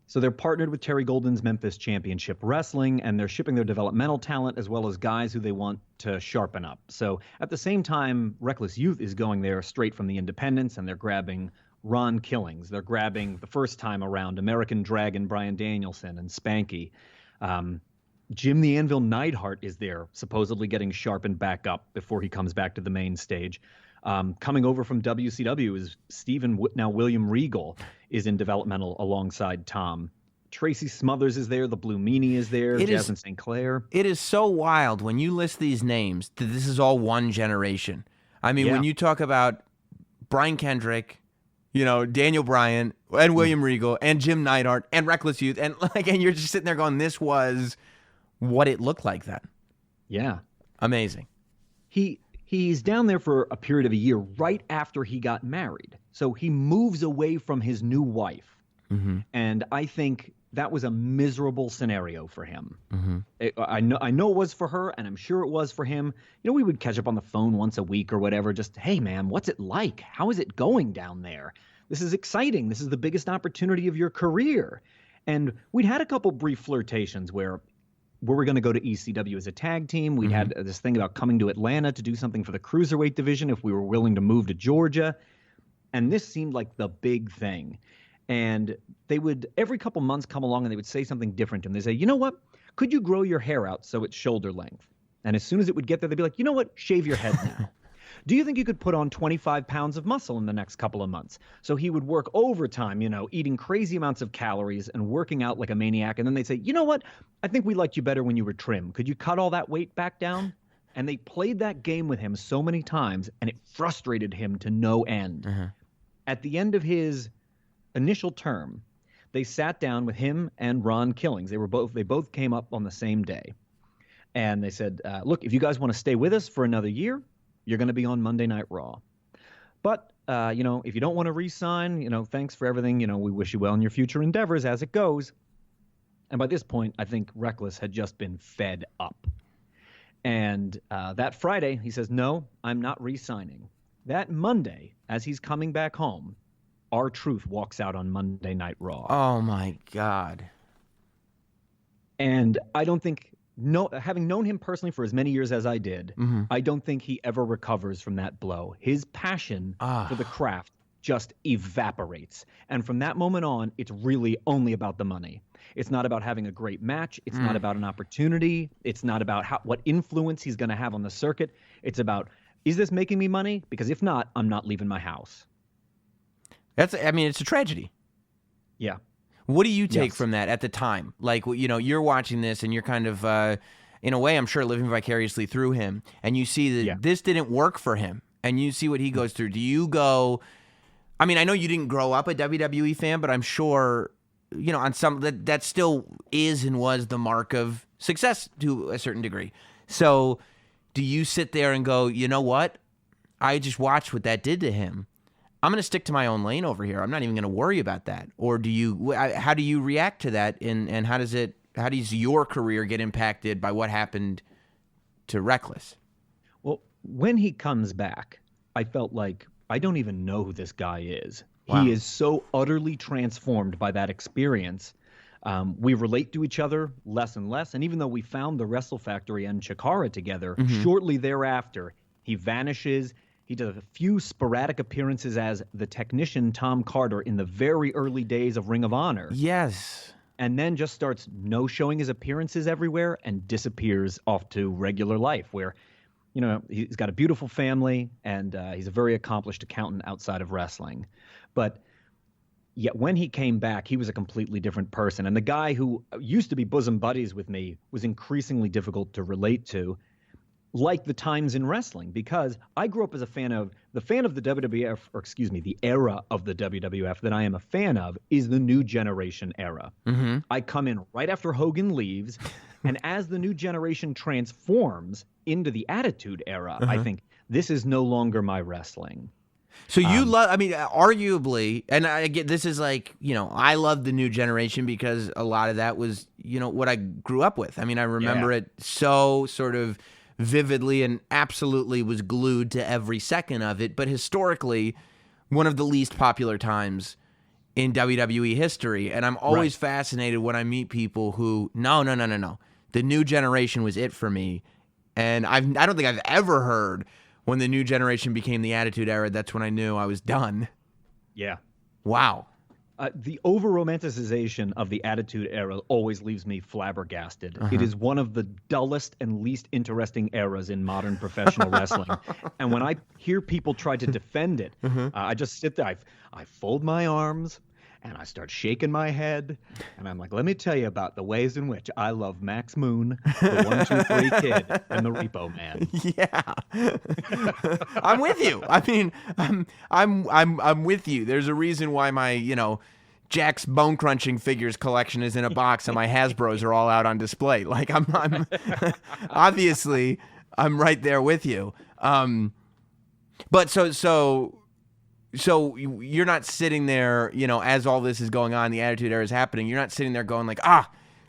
So they're partnered with Terry Golden's Memphis Championship Wrestling, and they're shipping their developmental talent as well as guys who they want to sharpen up. So at the same time, Reckless Youth is going there straight from the independents, and they're grabbing Ron Killings. They're grabbing the first time around American Dragon Bryan Danielson and Spanky. Jim the Anvil Neidhart is there, supposedly getting sharpened back up before he comes back to the main stage. Coming over from WCW is now William Regal is in developmental alongside Tom. Tracy Smothers is there. The Blue Meanie is there. Jasmine St. Clair. It is so wild when you list these names that this is all one generation. I mean, when you talk about Brian Kendrick, Daniel Bryan and William Regal and Jim Neidhart and Reckless Youth, and you're just sitting there going, this was what it looked like then. Yeah. Amazing. He's down there for a period of a year right after he got married. So he moves away from his new wife. And I think that was a miserable scenario for him. Mm-hmm. I know it was for her, and I'm sure it was for him. We would catch up on the phone once a week or whatever. Just, hey, man, what's it like? How is it going down there? This is exciting. This is the biggest opportunity of your career. And we'd had a couple brief flirtations where we're going to go to ECW as a tag team. We'd had this thing about coming to Atlanta to do something for the cruiserweight division if we were willing to move to Georgia. And this seemed like the big thing. And they would, every couple months, come along and they would say something different to him. They'd say, you know what? Could you grow your hair out so it's shoulder length? And as soon as it would get there, they'd be like, you know what? Shave your head now. Do you think you could put on 25 pounds of muscle in the next couple of months? So he would work overtime, eating crazy amounts of calories and working out like a maniac. And then they'd say, you know what? I think we liked you better when you were trim. Could you cut all that weight back down? And they played that game with him so many times, and it frustrated him to no end. At the end of his initial term, they sat down with him and Ron Killings. They both came up on the same day. And they said, look, if you guys want to stay with us for another year, you're going to be on Monday Night Raw. But, if you don't want to re-sign, thanks for everything. We wish you well in your future endeavors as it goes. And by this point, I think Reckless had just been fed up. And that Friday, he says, no, I'm not re-signing. That Monday, as he's coming back home, R-Truth walks out on Monday Night Raw. Oh, my God. And I don't think, having known him personally for as many years as I did, I don't think he ever recovers from that blow. His passion for the craft just evaporates. And from that moment on, it's really only about the money. It's not about having a great match. It's not about an opportunity. It's not about what influence he's going to have on the circuit. It's about, is this making me money? Because if not, I'm not leaving my house. It's a tragedy. Yeah. What do you take from that at the time? Like, you're watching this and you're kind of, in a way, I'm sure, living vicariously through him. And you see that this didn't work for him. And you see what he goes through. Do you go, I know you didn't grow up a WWE fan, but I'm sure, on some, that still is and was the mark of success to a certain degree. So do you sit there and go, you know what? I just watched what that did to him. I'm going to stick to my own lane over here. I'm not even going to worry about that. Or how do you react to that? And how does your career get impacted by what happened to Reckless? Well, when he comes back, I felt like I don't even know who this guy is. Wow. He is so utterly transformed by that experience. We relate to each other less and less. And even though we found the Wrestle Factory and Chikara together, shortly thereafter, he vanishes. He does a few sporadic appearances as the technician Tom Carter in the very early days of Ring of Honor. Yes. And then just starts no-showing his appearances everywhere and disappears off to regular life where, he's got a beautiful family and he's a very accomplished accountant outside of wrestling. But yet when he came back, he was a completely different person. And the guy who used to be bosom buddies with me was increasingly difficult to relate to, like the times in wrestling, because I grew up as the fan of the WWF, the era of the WWF that I am a fan of is the New Generation era. I come in right after Hogan leaves, and as the New Generation transforms into the Attitude Era, I think this is no longer my wrestling. So you love, arguably, and I get this is like, I love the New Generation because a lot of that was, what I grew up with. I remember it so sort of vividly and absolutely was glued to every second of it. But historically, one of the least popular times in WWE history. And I'm always fascinated when I meet people who, no. The New Generation was it for me. And I don't think I've ever heard when the New Generation became the Attitude Era, that's when I knew I was done. Yeah. Wow. The over-romanticization of the Attitude Era always leaves me flabbergasted. It is one of the dullest and least interesting eras in modern professional wrestling. And when I hear people try to defend it, I just sit there, I fold my arms, and I start shaking my head, and I'm like, let me tell you about the ways in which I love Max Moon, the 1-2-3 Kid, and the Repo Man. Yeah. I'm with you. I'm with you. There's a reason why my, Jack's bone crunching figures collection is in a box and my Hasbros are all out on display. Like I'm obviously I'm right there with you. But so you're not sitting there, as all this is going on, the Attitude Era is happening. You're not sitting there going like,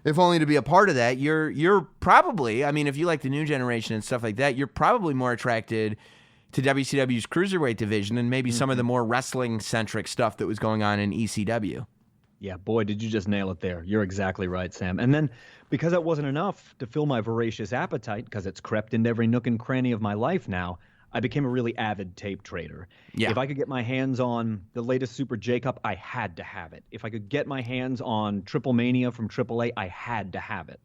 if only to be a part of that. You're probably, if you like the new generation and stuff like that, you're probably more attracted to WCW's cruiserweight division and maybe some of the more wrestling-centric stuff that was going on in ECW. Yeah, boy, did you just nail it there. You're exactly right, Sam. And then, because that wasn't enough to fill my voracious appetite, because it's crept into every nook and cranny of my life now, I became a really avid tape trader. Yeah. If I could get my hands on the latest Super J-Cup, I had to have it. If I could get my hands on Triple Mania from AAA, I had to have it.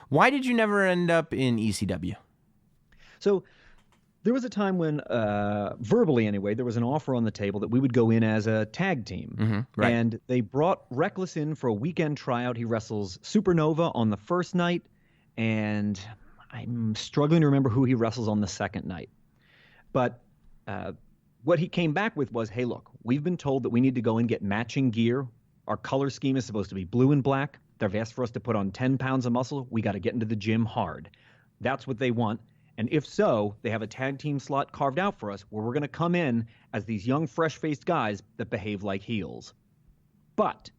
Why did you never end up in ECW? So there was a time when, verbally anyway, there was an offer on the table that we would go in as a tag team. Right. And they brought Reckless in for a weekend tryout. He wrestles Supernova on the first night, and I'm struggling to remember who he wrestles on the second night. But what he came back with was, hey, look, we've been told that we need to go and get matching gear. Our color scheme is supposed to be blue and black. They've asked for us to put on 10 pounds of muscle. We got to get into the gym hard. That's what they want. And if so, they have a tag team slot carved out for us where we're going to come in as these young, fresh-faced guys that behave like heels. But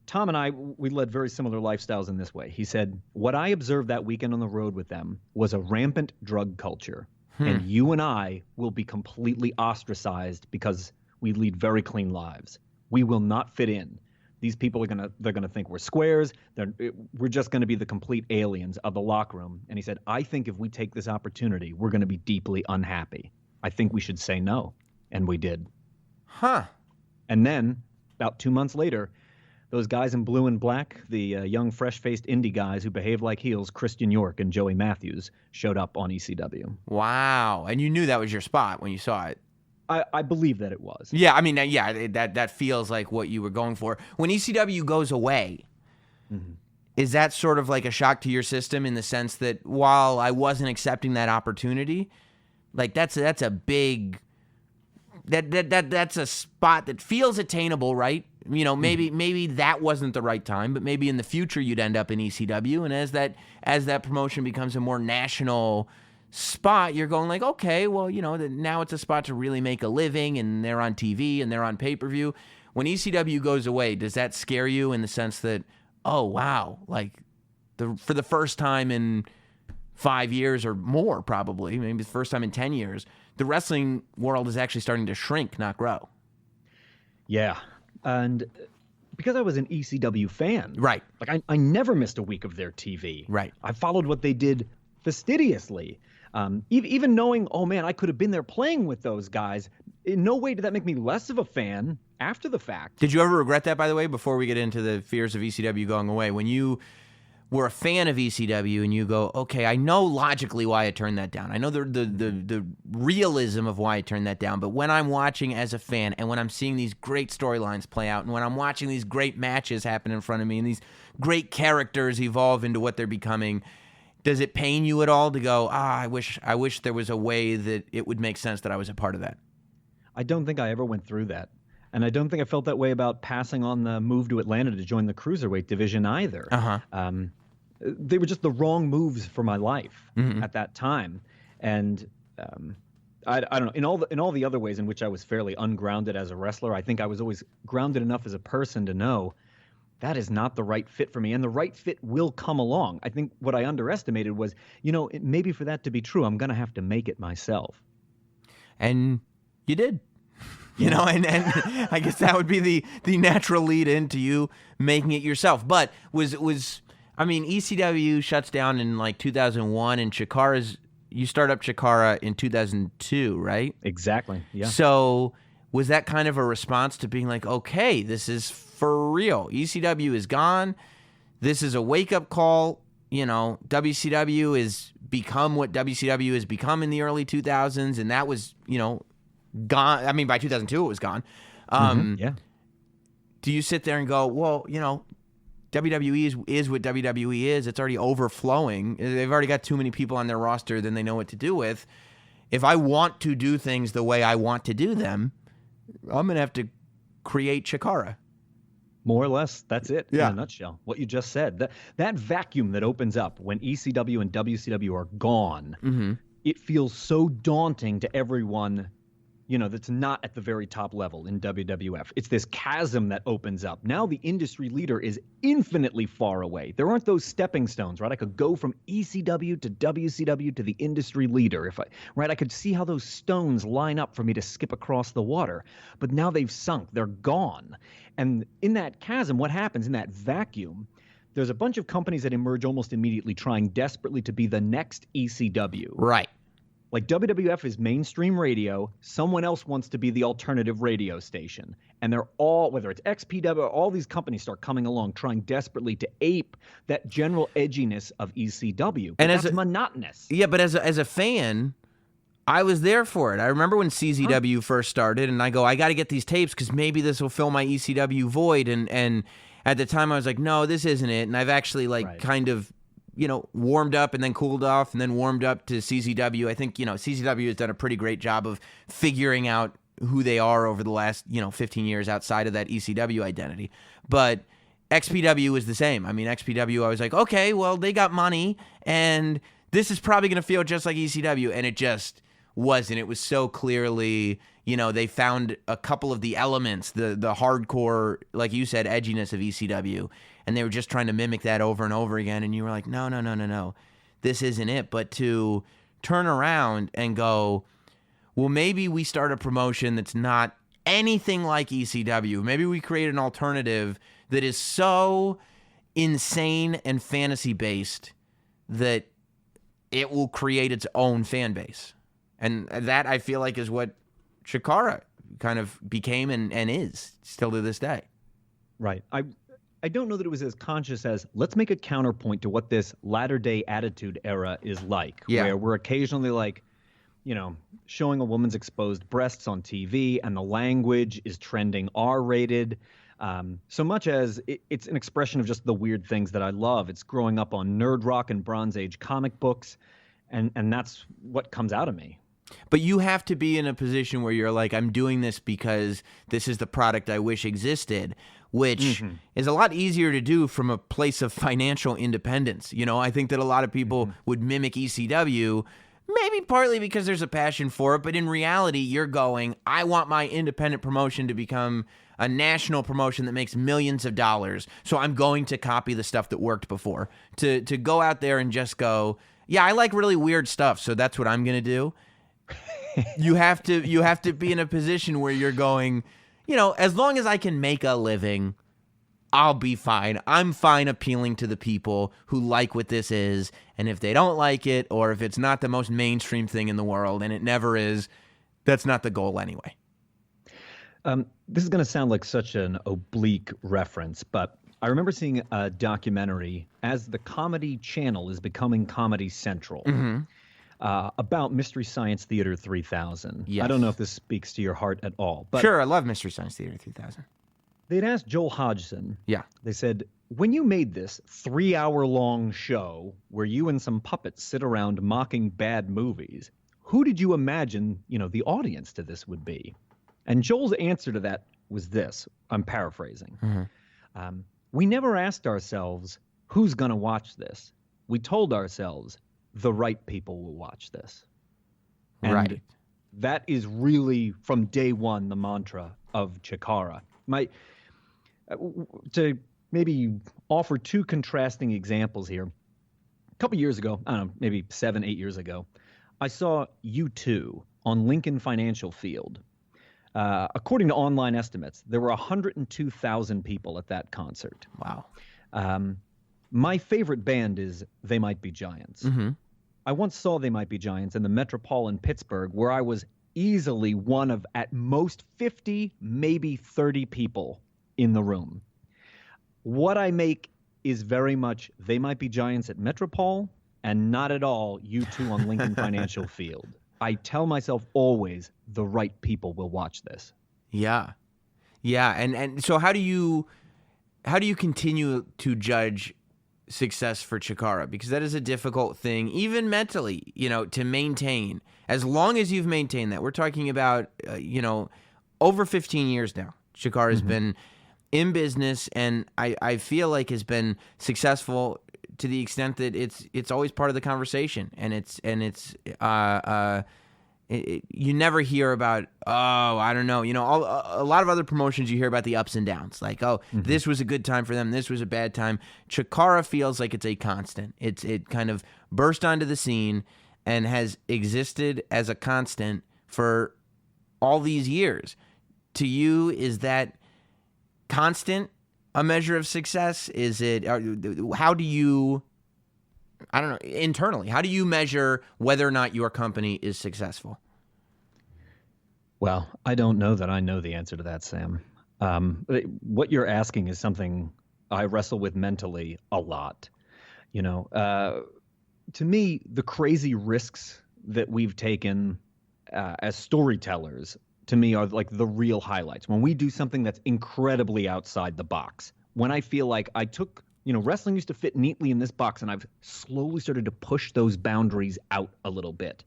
Tom and I, we led very similar lifestyles in this way. He said, what I observed that weekend on the road with them was a rampant drug culture. And you and I will be completely ostracized because we lead very clean lives. We will not fit in. These people they're gonna think we're squares. We're just gonna be the complete aliens of the locker room. And he said, I think if we take this opportunity, we're gonna be deeply unhappy. I think we should say no. And we did. Huh. And then, about 2 months later, those guys in blue and black, the young, fresh-faced indie guys who behaved like heels, Christian York and Joey Matthews, showed up on ECW. Wow. And you knew that was your spot when you saw it. I believe that it was. Yeah, that feels like what you were going for. When ECW goes away, is that sort of like a shock to your system in the sense that while I wasn't accepting that opportunity, like that's a big that's a spot that feels attainable, right? Maybe that wasn't the right time, but maybe in the future you'd end up in ECW, and as that promotion becomes a more national spot, you're going like, okay, well, now it's a spot to really make a living, and they're on TV and they're on pay-per-view. When ECW goes away, does that scare you in the sense that, oh wow, like for the first time in 5 years or more, probably maybe the first time in 10 years, the wrestling world is actually starting to shrink, not grow? Yeah. And because I was an ECW fan, right? Like I never missed a week of their TV. Right. I followed what they did fastidiously. Even knowing, oh man, I could have been there playing with those guys. In no way did that make me less of a fan after the fact. Did you ever regret that, by the way, before we get into the fears of ECW going away? When you were a fan of ECW and you go, okay, I know logically why I turned that down. I know the realism of why I turned that down. But when I'm watching as a fan and when I'm seeing these great storylines play out and when I'm watching these great matches happen in front of me and these great characters evolve into what they're becoming, does it pain you at all to go, I wish there was a way that it would make sense that I was a part of that? I don't think I ever went through that. And I don't think I felt that way about passing on the move to Atlanta to join the cruiserweight division either. They were just the wrong moves for my life at that time. And I don't know, in all the other ways in which I was fairly ungrounded as a wrestler, I think I was always grounded enough as a person to know that is not the right fit for me. And the right fit will come along. I think what I underestimated was, maybe for that to be true, I'm going to have to make it myself. And you did. And I guess that would be the natural lead into you making it yourself. But ECW shuts down in like 2001, and you start up Chikara in 2002, right? Exactly. Yeah. So was that kind of a response to being like, okay, this is for real. ECW is gone. This is a wake-up call. WCW has become what WCW has become in the early 2000s, and that was, gone. By 2002 it was gone. Yeah. Do you sit there and go, well, WWE is what WWE is. It's already overflowing. They've already got too many people on their roster than they know what to do with. If I want to do things the way I want to do them, I'm going to have to create Chikara. More or less, that's it in a nutshell. What you just said. That vacuum that opens up when ECW and WCW are gone, it feels so daunting to everyone that's not at the very top level in WWF. It's this chasm that opens up. Now the industry leader is infinitely far away. There aren't those stepping stones, right? I could go from ECW to WCW to the industry leader. I could see how those stones line up for me to skip across the water. But now they've sunk. They're gone. And in that chasm, what happens in that vacuum, there's a bunch of companies that emerge almost immediately trying desperately to be the next ECW. Right. Like WWF is mainstream radio. Someone else wants to be the alternative radio station. And they're all, whether it's XPW, all these companies start coming along trying desperately to ape that general edginess of ECW. But that's monotonous. Yeah, but as a fan, I was there for it. I remember when CZW first started, and I got to get these tapes because maybe this will fill my ECW void. And at the time, I was like, no, this isn't it. And I've actually kind of warmed up and then cooled off and then warmed up to CZW. I think, CZW has done a pretty great job of figuring out who they are over the last, 15 years outside of that ECW identity. But XPW was the same. I mean, XPW, I was like, okay, well, they got money and this is probably going to feel just like ECW. And it just wasn't. It was so clearly, they found a couple of the elements, the hardcore, like you said, edginess of ECW. And they were just trying to mimic that over and over again. And you were like, no. This isn't it. But to turn around and go, well, maybe we start a promotion that's not anything like ECW. Maybe we create an alternative that is so insane and fantasy-based that it will create its own fan base. And that, I feel like, is what Chikara kind of became and is still to this day. Right. I don't know that it was as conscious as, let's make a counterpoint to what this latter-day Attitude Era is like, where we're occasionally showing a woman's exposed breasts on TV, and the language is trending R-rated, so much as it's an expression of just the weird things that I love. It's growing up on nerd rock and Bronze Age comic books, and that's what comes out of me. But you have to be in a position where you're like, I'm doing this because this is the product I wish existed, which is a lot easier to do from a place of financial independence. I think that a lot of people would mimic ECW, maybe partly because there's a passion for it, but in reality, you're going, I want my independent promotion to become a national promotion that makes millions of dollars, so I'm going to copy the stuff that worked before. To go out there and just go, yeah, I like really weird stuff, so that's what I'm going to do. You have to be in a position where you're going, as long as I can make a living, I'll be fine. I'm fine appealing to the people who like what this is, and if they don't like it, or if it's not the most mainstream thing in the world, and it never is, that's not the goal anyway. This is going to sound like such an oblique reference, but I remember seeing a documentary as the Comedy Channel is becoming Comedy Central. About Mystery Science Theater 3000. Yes. I don't know if this speaks to your heart at all. But sure, I love Mystery Science Theater 3000. They'd asked Joel Hodgson. Yeah. They said, when you made this 3-hour-long show where you and some puppets sit around mocking bad movies, who did you imagine, the audience to this would be? And Joel's answer to that was this. I'm paraphrasing. We never asked ourselves, who's going to watch this? We told ourselves, the right people will watch this. And right. That is really, from day one, the mantra of Chikara. To maybe offer two contrasting examples here. A couple years ago, I don't know, maybe 7-8 years ago, I saw U2 on Lincoln Financial Field. According to online estimates, there were 102,000 people at that concert. Wow. My favorite band is They Might Be Giants. I once saw They Might Be Giants in the Metropole in Pittsburgh, where I was easily one of at most 50, maybe 30 people in the room. What I make is very much They Might Be Giants at Metropole and not at all U2 on Lincoln Financial Field. I tell myself always the right people will watch this. Yeah. And so how do you continue to judge success for Chikara? Because that is a difficult thing, even mentally, to maintain. As long as you've maintained that, we're talking about, over 15 years now. Chikara has been in business, and I feel like has been successful to the extent that it's always part of the conversation, and it's you never hear about, I don't know, a lot of other promotions you hear about the ups and downs, like, this was a good time for them, this was a bad time. Chikara feels like it's a constant. It kind of burst onto the scene and has existed as a constant for all these years. To you, is that constant a measure of success? Is it, how do you, I don't know, internally, how do you measure whether or not your company is successful? Well, I don't know that I know the answer to that, Sam. What you're asking is something I wrestle with mentally a lot. To me, the crazy risks that we've taken as storytellers, to me, are like the real highlights. When we do something that's incredibly outside the box, when I feel like I took, wrestling used to fit neatly in this box, and I've slowly started to push those boundaries out a little bit.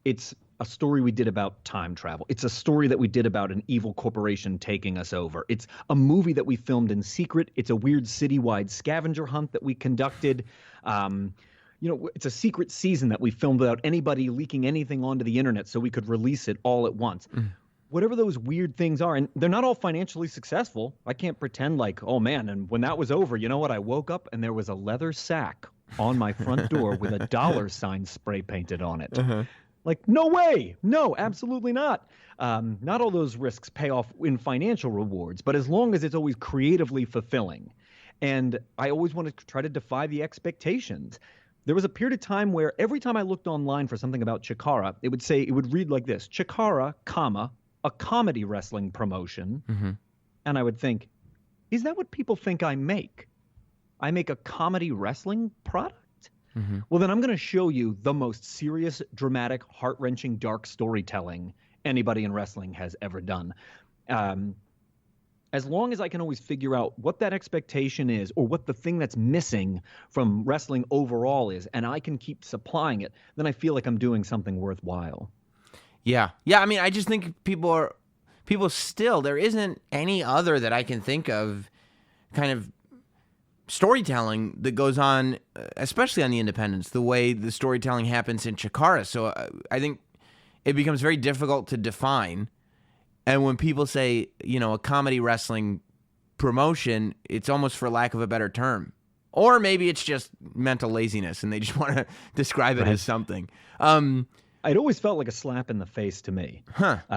It's a story we did about time travel. It's a story that we did about an evil corporation taking us over. It's a movie that we filmed in secret. It's a weird citywide scavenger hunt that we conducted. It's a secret season that we filmed without anybody leaking anything onto the internet so we could release it all at once. Whatever those weird things are, and they're not all financially successful. I can't pretend like, oh man, and when that was over, you know what? I woke up and there was a leather sack on my front door with a $sign spray painted on it. Like, no way. No, absolutely not. Not all those risks pay off in financial rewards, but as long as it's always creatively fulfilling. And I always want to try to defy the expectations. There was a period of time where every time I looked online for something about Chikara, it would read like this: Chikara, a comedy wrestling promotion. And I would think, is that what people think I make? I make a comedy wrestling product? Well, then I'm going to show you the most serious, dramatic, heart-wrenching, dark storytelling anybody in wrestling has ever done. As long as I can always figure out what that expectation is, or what the thing that's missing from wrestling overall is, and I can keep supplying it, then I feel like I'm doing something worthwhile. Yeah. I mean, I just think people still, there isn't any other that I can think of kind of storytelling that goes on, especially on the independents, the way the storytelling happens in Chikara. So I think it becomes very difficult to define. And when people say, a comedy wrestling promotion, it's almost for lack of a better term. Or maybe it's just mental laziness and they just want to describe it as something. It always felt like a slap in the face to me. But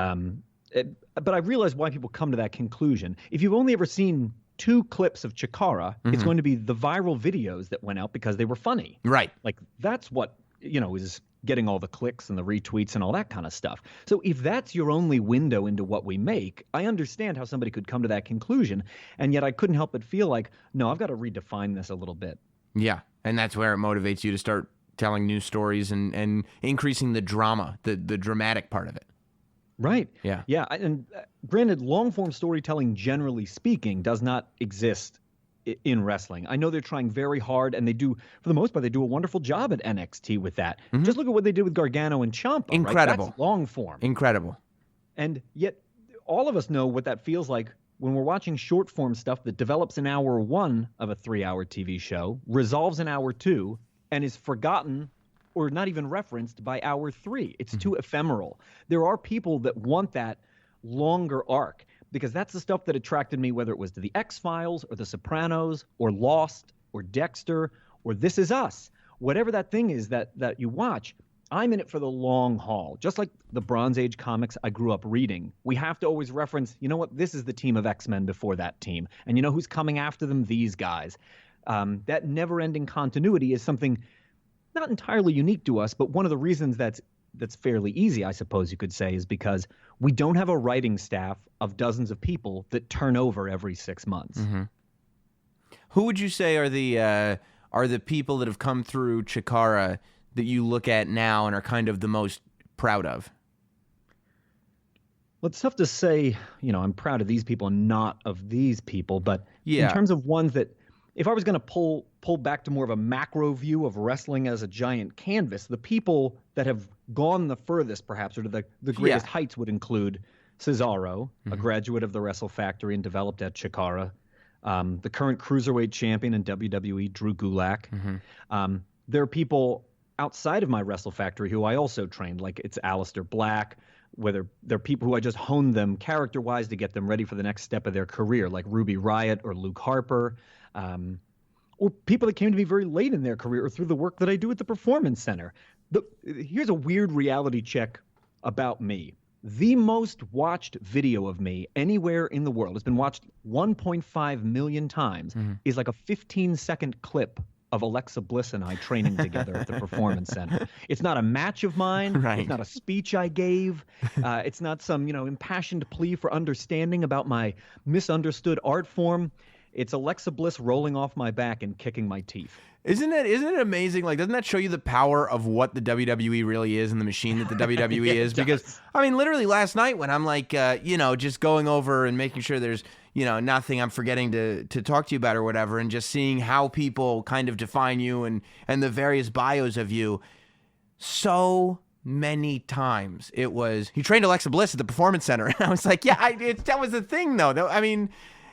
I realized why people come to that conclusion. If you've only ever seen 2 clips of Chikara, it's going to be the viral videos that went out because they were funny. Right. Like, that's what, is getting all the clicks and the retweets and all that kind of stuff. So if that's your only window into what we make, I understand how somebody could come to that conclusion. And yet I couldn't help but feel like, no, I've got to redefine this a little bit. Yeah. And that's where it motivates you to start telling new stories and increasing the drama, the dramatic part of it. Right. Yeah. Yeah. And granted, long-form storytelling, generally speaking, does not exist in wrestling. I know they're trying very hard, and they do, for the most part, they do a wonderful job at NXT with that. Just look at what they did with Gargano and Ciampa. Incredible. Right? That's long-form. Incredible. And yet, all of us know what that feels like when we're watching short-form stuff that develops in hour 1 of a 3-hour TV show, resolves in hour 2, and is forgotten or not even referenced by hour 3. It's too ephemeral. There are people that want that longer arc, because that's the stuff that attracted me, whether it was to the X-Files or the Sopranos or Lost or Dexter or This Is Us. Whatever that thing is that you watch, I'm in it for the long haul. Just like the Bronze Age comics I grew up reading, we have to always reference, you know what, this is the team of X-Men before that team. And you know who's coming after them? These guys. That never-ending continuity is something not entirely unique to us, but one of the reasons that's fairly easy, I suppose you could say, is because we don't have a writing staff of dozens of people that turn over every 6 months. Who would you say are the people that have come through Chikara that you look at now and are kind of the most proud of? Well, it's tough to say, I'm proud of these people and not of these people, but yeah, in terms of ones that, if I was going to pull back to more of a macro view of wrestling as a giant canvas, the people that have gone the furthest, perhaps, or to the greatest heights would include Cesaro, a graduate of the Wrestle Factory and developed at Chikara, the current cruiserweight champion in WWE, Drew Gulak. There are people outside of my Wrestle Factory who I also trained, like it's Aleister Black, whether they're people who I just honed them character-wise to get them ready for the next step of their career, like Ruby Riott or Luke Harper, or people that came to me very late in their career or through the work that I do at the Performance Center. Here's a weird reality check about me. The most watched video of me anywhere in the world, it's been watched 1.5 million times, is like a 15-second clip of Alexa Bliss and I training together at the Performance Center. It's not a match of mine. Right. It's not a speech I gave. It's not some, impassioned plea for understanding about my misunderstood art form. It's Alexa Bliss rolling off my back and kicking my teeth. Isn't it amazing? Like, doesn't that show you the power of what the WWE really is and the machine that the WWE is? Because, I mean, literally last night when I'm like, just going over and making sure there's, nothing I'm forgetting to talk to you about or whatever, and just seeing how people kind of define you and the various bios of you, so many times it was, he trained Alexa Bliss at the Performance Center. And I was like, that was the thing, though. I mean,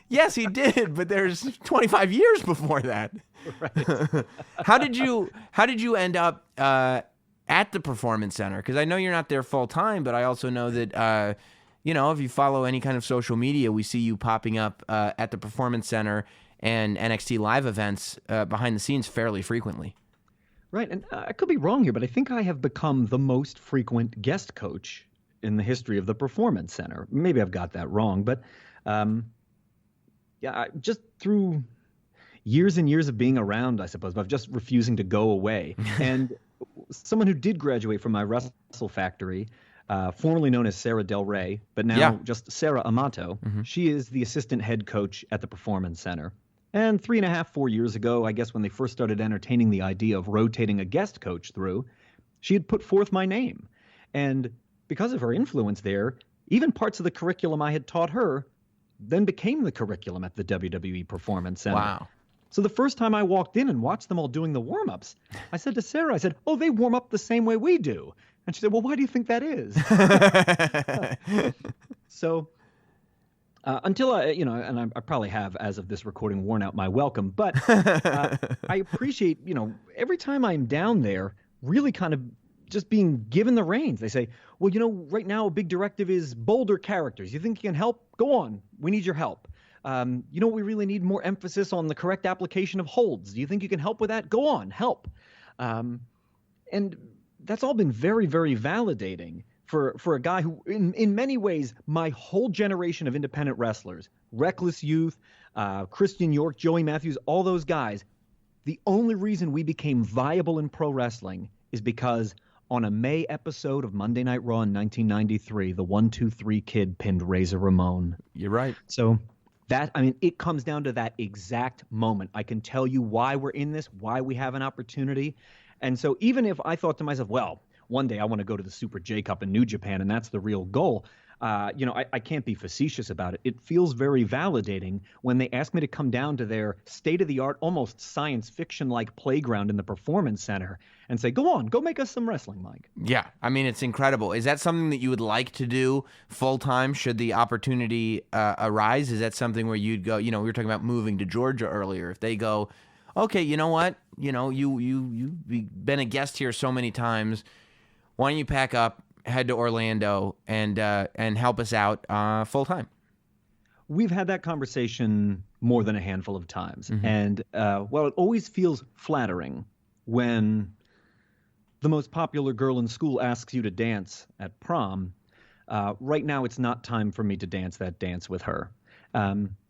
yes, he did, but there's 25 years before that. Right. How did you end up at the Performance Center? Because I know you're not there full time, but I also know that if you follow any kind of social media, we see you popping up at the Performance Center and NXT live events behind the scenes fairly frequently. Right, and I could be wrong here, but I think I have become the most frequent guest coach in the history of the Performance Center. Maybe I've got that wrong, but just through years and years of being around, I suppose, but of just refusing to go away. And someone who did graduate from my Wrestle Factory, formerly known as Sarah Del Rey, but now just Sarah Amato, she is the assistant head coach at the Performance Center. And 3.5, 4 years ago, I guess when they first started entertaining the idea of rotating a guest coach through, she had put forth my name. And because of her influence there, even parts of the curriculum I had taught her then became the curriculum at the WWE Performance Center. Wow. So the first time I walked in and watched them all doing the warm-ups, I said to Sarah, oh, they warm up the same way we do. And she said, well, why do you think that is? So until and I probably have, as of this recording, worn out my welcome, but I appreciate, every time I'm down there, really kind of just being given the reins. They say, well, right now a big directive is bolder characters. You think you can help? Go on. We need your help. We really need more emphasis on the correct application of holds. Do you think you can help with that? Go on, help. And that's all been very, very validating for a guy who, in many ways, my whole generation of independent wrestlers, Reckless Youth, Christian York, Joey Matthews, all those guys, the only reason we became viable in pro wrestling is because on a May episode of Monday Night Raw in 1993, the 1-2-3 Kid pinned Razor Ramon. You're right. So it comes down to that exact moment. I can tell you why we're in this, why we have an opportunity. And so even if I thought to myself, well, one day I want to go to the Super J Cup in New Japan and that's the real goal, I can't be facetious about it. It feels very validating when they ask me to come down to their state-of-the-art, almost science fiction-like playground in the Performance Center and say, go on, go make us some wrestling, Mike. Yeah, I mean, it's incredible. Is that something that you would like to do full-time should the opportunity arise? Is that something where you'd go, we were talking about moving to Georgia earlier. If they go, okay, you know what? You've been a guest here so many times. Why don't you pack up, head to Orlando, and help us out full-time? We've had that conversation more than a handful of times. And while it always feels flattering when the most popular girl in school asks you to dance at prom, right now it's not time for me to dance that dance with her.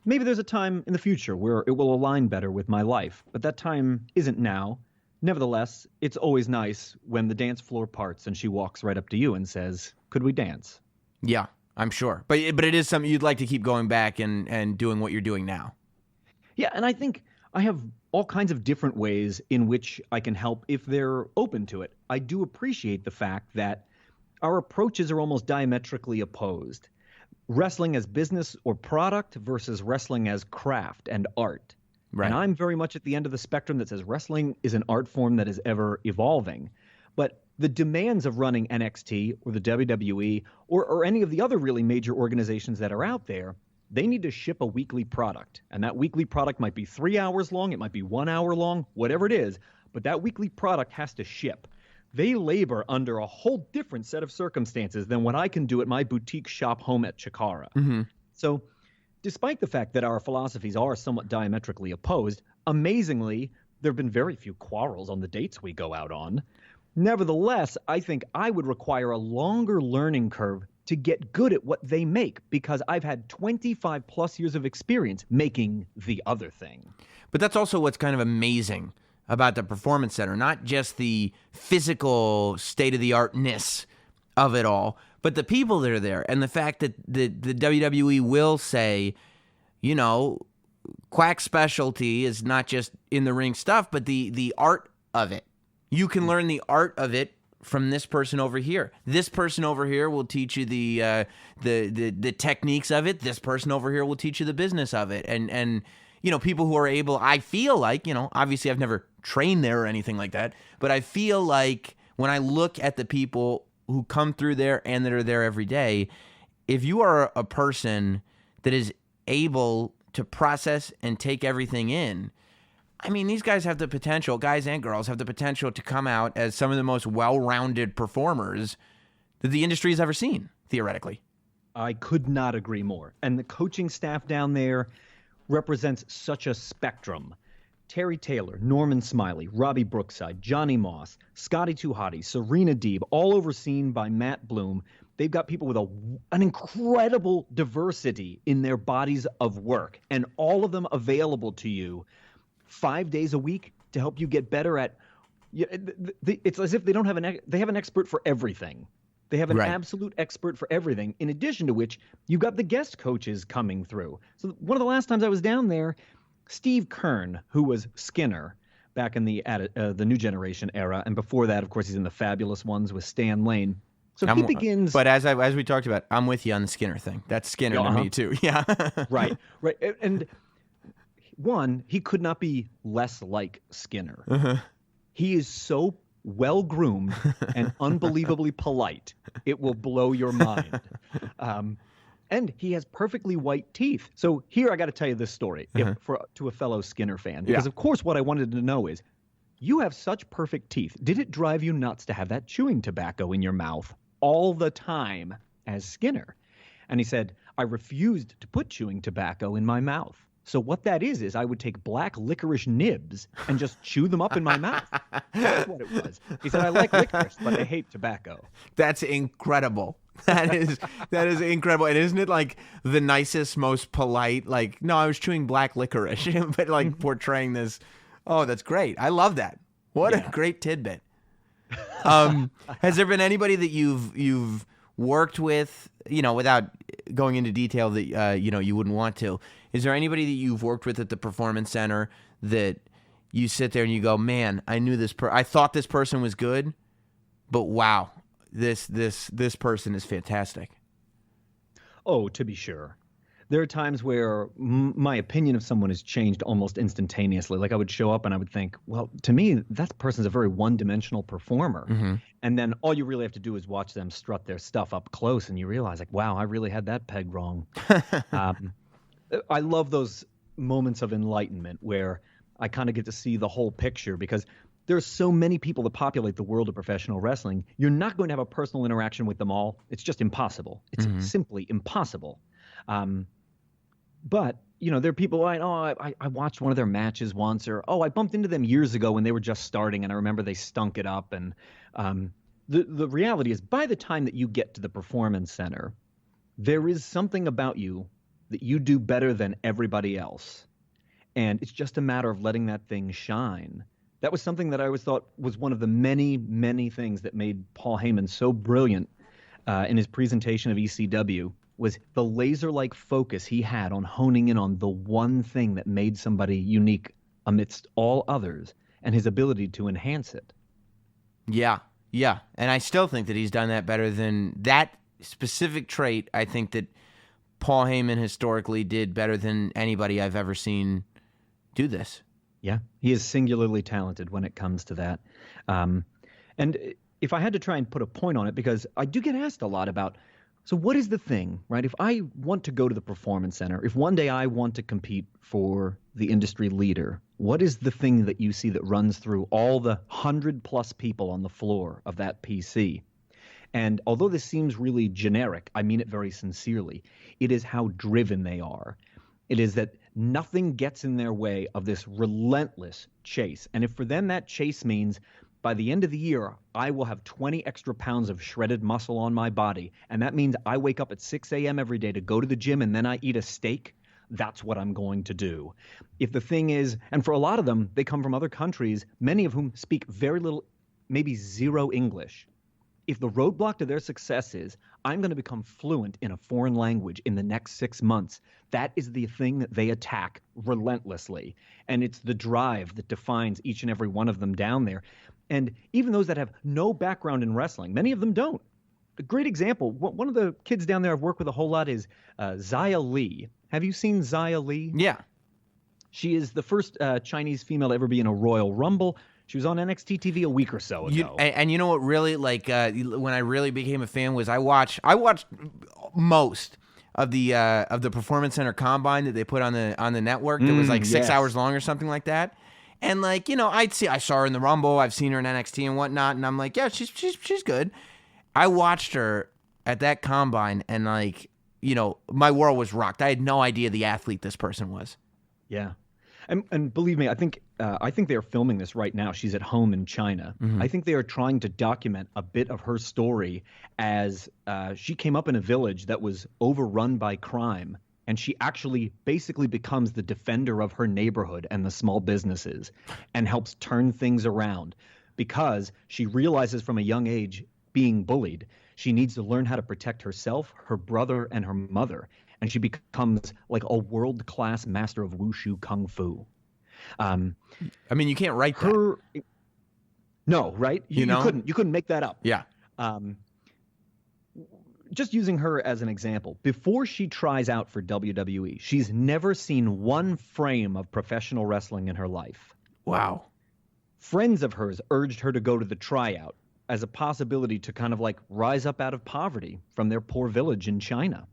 Maybe there's a time in the future where it will align better with my life, but that time isn't now. Nevertheless, it's always nice when the dance floor parts and she walks right up to you and says, could we dance? Yeah, I'm sure. But it is something you'd like to keep going back and doing what you're doing now. Yeah, and I think I have all kinds of different ways in which I can help if they're open to it. I do appreciate the fact that our approaches are almost diametrically opposed. Wrestling as business or product versus wrestling as craft and art. Right. And I'm very much at the end of the spectrum that says wrestling is an art form that is ever evolving. But the demands of running NXT or the WWE or any of the other really major organizations that are out there, they need to ship a weekly product. And that weekly product might be 3 hours long, it might be 1 hour long, whatever it is. But that weekly product has to ship. they labor under a whole different set of circumstances than what I can do at my boutique shop home at Chikara. Mm-hmm. So despite the fact that our philosophies are somewhat diametrically opposed, amazingly, there have been very few quarrels on the dates we go out on. Nevertheless, I think I would require a longer learning curve to get good at what they make, because I've had 25 plus years of experience making the other thing. But that's also what's kind of amazing about the Performance Center, not just the physical state-of-the-artness of it all, but the people that are there, and the fact that the WWE will say, you know, Quack's specialty is not just in the ring stuff, but the art of it. You can learn the art of it from this person over here. This person over here will teach you the techniques of it. This person over here will teach you the business of it. And you know, people who are able, I feel like, you know, obviously I've never trained there or anything like that, but I feel like when I look at the people who come through there and that are there every day, if you are a person that is able to process and take everything in, I mean, these guys have the potential, guys and girls have the potential to come out as some of the most well-rounded performers that the industry has ever seen, theoretically. I could not agree more. And the coaching staff down there represents such a spectrum. Terry Taylor, Norman Smiley, Robbie Brookside, Johnny Moss, Scotty Too Hottie, Serena Deeb, all overseen by Matt Bloom. They've got people with an incredible diversity in their bodies of work, and all of them available to you 5 days a week to help you get better at. It's as if they don't have they have an expert for everything. They have an absolute expert for everything, in addition to which you've got the guest coaches coming through. So one of the last times I was down there, Steve Kern, who was Skinner back in the New Generation era, and before that, of course, he's in the Fabulous Ones with Stan Lane. So he begins. But as we talked about, I'm with you on the Skinner thing. That's Skinner to me too. Yeah. Right. And one, he could not be less like Skinner. Uh-huh. He is so well-groomed and unbelievably polite, it will blow your mind. And he has perfectly white teeth. So here I got to tell you this story to a fellow Skinner fan. Because, of course, what I wanted to know is, you have such perfect teeth. Did it drive you nuts to have that chewing tobacco in your mouth all the time as Skinner? And he said, I refused to put chewing tobacco in my mouth. So what that is I would take black licorice nibs and just chew them up in my mouth. That's what it was. He said, I like licorice, but I hate tobacco. That's incredible. That is incredible. And isn't it like the nicest, most polite, like, no, I was chewing black licorice, but like portraying this. Oh, that's great. I love that. What a great tidbit. Has there been anybody that you've worked with, you know, without going into detail that, you know, you wouldn't want to? Is there anybody that you've worked with at the Performance Center that you sit there and you go, man, I knew I thought this person was good, but wow, this person is fantastic? Oh, to be sure. There are times where my opinion of someone has changed almost instantaneously. Like I would show up and I would think, well, to me, that person's a very one-dimensional performer. Mm-hmm. And then all you really have to do is watch them strut their stuff up close and you realize, like, wow, I really had that pegged wrong. I love those moments of enlightenment where I kind of get to see the whole picture, because there are so many people that populate the world of professional wrestling. You're not going to have a personal interaction with them all. It's just impossible. It's simply impossible. But, you know, there are people I watched one of their matches once, or, I bumped into them years ago when they were just starting and I remember they stunk it up. And the reality is, by the time that you get to the Performance Center, there is something about you that you do better than everybody else. And it's just a matter of letting that thing shine. That was something that I always thought was one of the many, many things that made Paul Heyman so brilliant in his presentation of ECW, was the laser-like focus he had on honing in on the one thing that made somebody unique amidst all others, and his ability to enhance it. Yeah. And I still think that he's done that better than that specific trait. I think that Paul Heyman historically did better than anybody I've ever seen do this. Yeah, he is singularly talented when it comes to that. And if I had to try and put a point on it, because I do get asked a lot about So what is the thing, right? If I want to go to the Performance Center, if one day I want to compete for the industry leader, what is the thing that you see that runs through all the 100+ people on the floor of that PC? And although this seems really generic, I mean it very sincerely. It is how driven they are. It is that nothing gets in their way of this relentless chase. And if for them that chase means by the end of the year, I will have 20 extra pounds of shredded muscle on my body, and that means I wake up at 6 a.m. every day to go to the gym and then I eat a steak, that's what I'm going to do. If the thing is, and for a lot of them, they come from other countries, many of whom speak very little, maybe zero English. If the roadblock to their success is, I'm going to become fluent in a foreign language in the next 6 months, that is the thing that they attack relentlessly. And it's the drive that defines each and every one of them down there. And even those that have no background in wrestling, many of them don't. A great example, one of the kids down there I've worked with a whole lot is Xia Li. Have you seen Xia Li? Yeah. She is the first Chinese female to ever be in a Royal Rumble. She was on NXT TV a week or so ago. And you know what really, like, when I really became a fan was I watched most of the Performance Center Combine that they put on the network that was like 6 hours long or something like that. And like, you know, I saw her in the Rumble, I've seen her in NXT and whatnot, and I'm like, yeah, she's good. I watched her at that Combine, and like, you know, my world was rocked. I had no idea the athlete this person was. Yeah. And believe me, I think they're filming this right now. She's at home in China. Mm-hmm. I think they are trying to document a bit of her story as she came up in a village that was overrun by crime, and she actually basically becomes the defender of her neighborhood and the small businesses and helps turn things around because she realizes from a young age, being bullied, she needs to learn how to protect herself, her brother, and her mother. And she becomes like a world-class master of wushu kung fu. I mean, you can't write that. No, right? You couldn't make that up. Yeah. Just using her as an example, before she tries out for WWE, she's never seen one frame of professional wrestling in her life. Wow. Friends of hers urged her to go to the tryout as a possibility to kind of like rise up out of poverty from their poor village in China.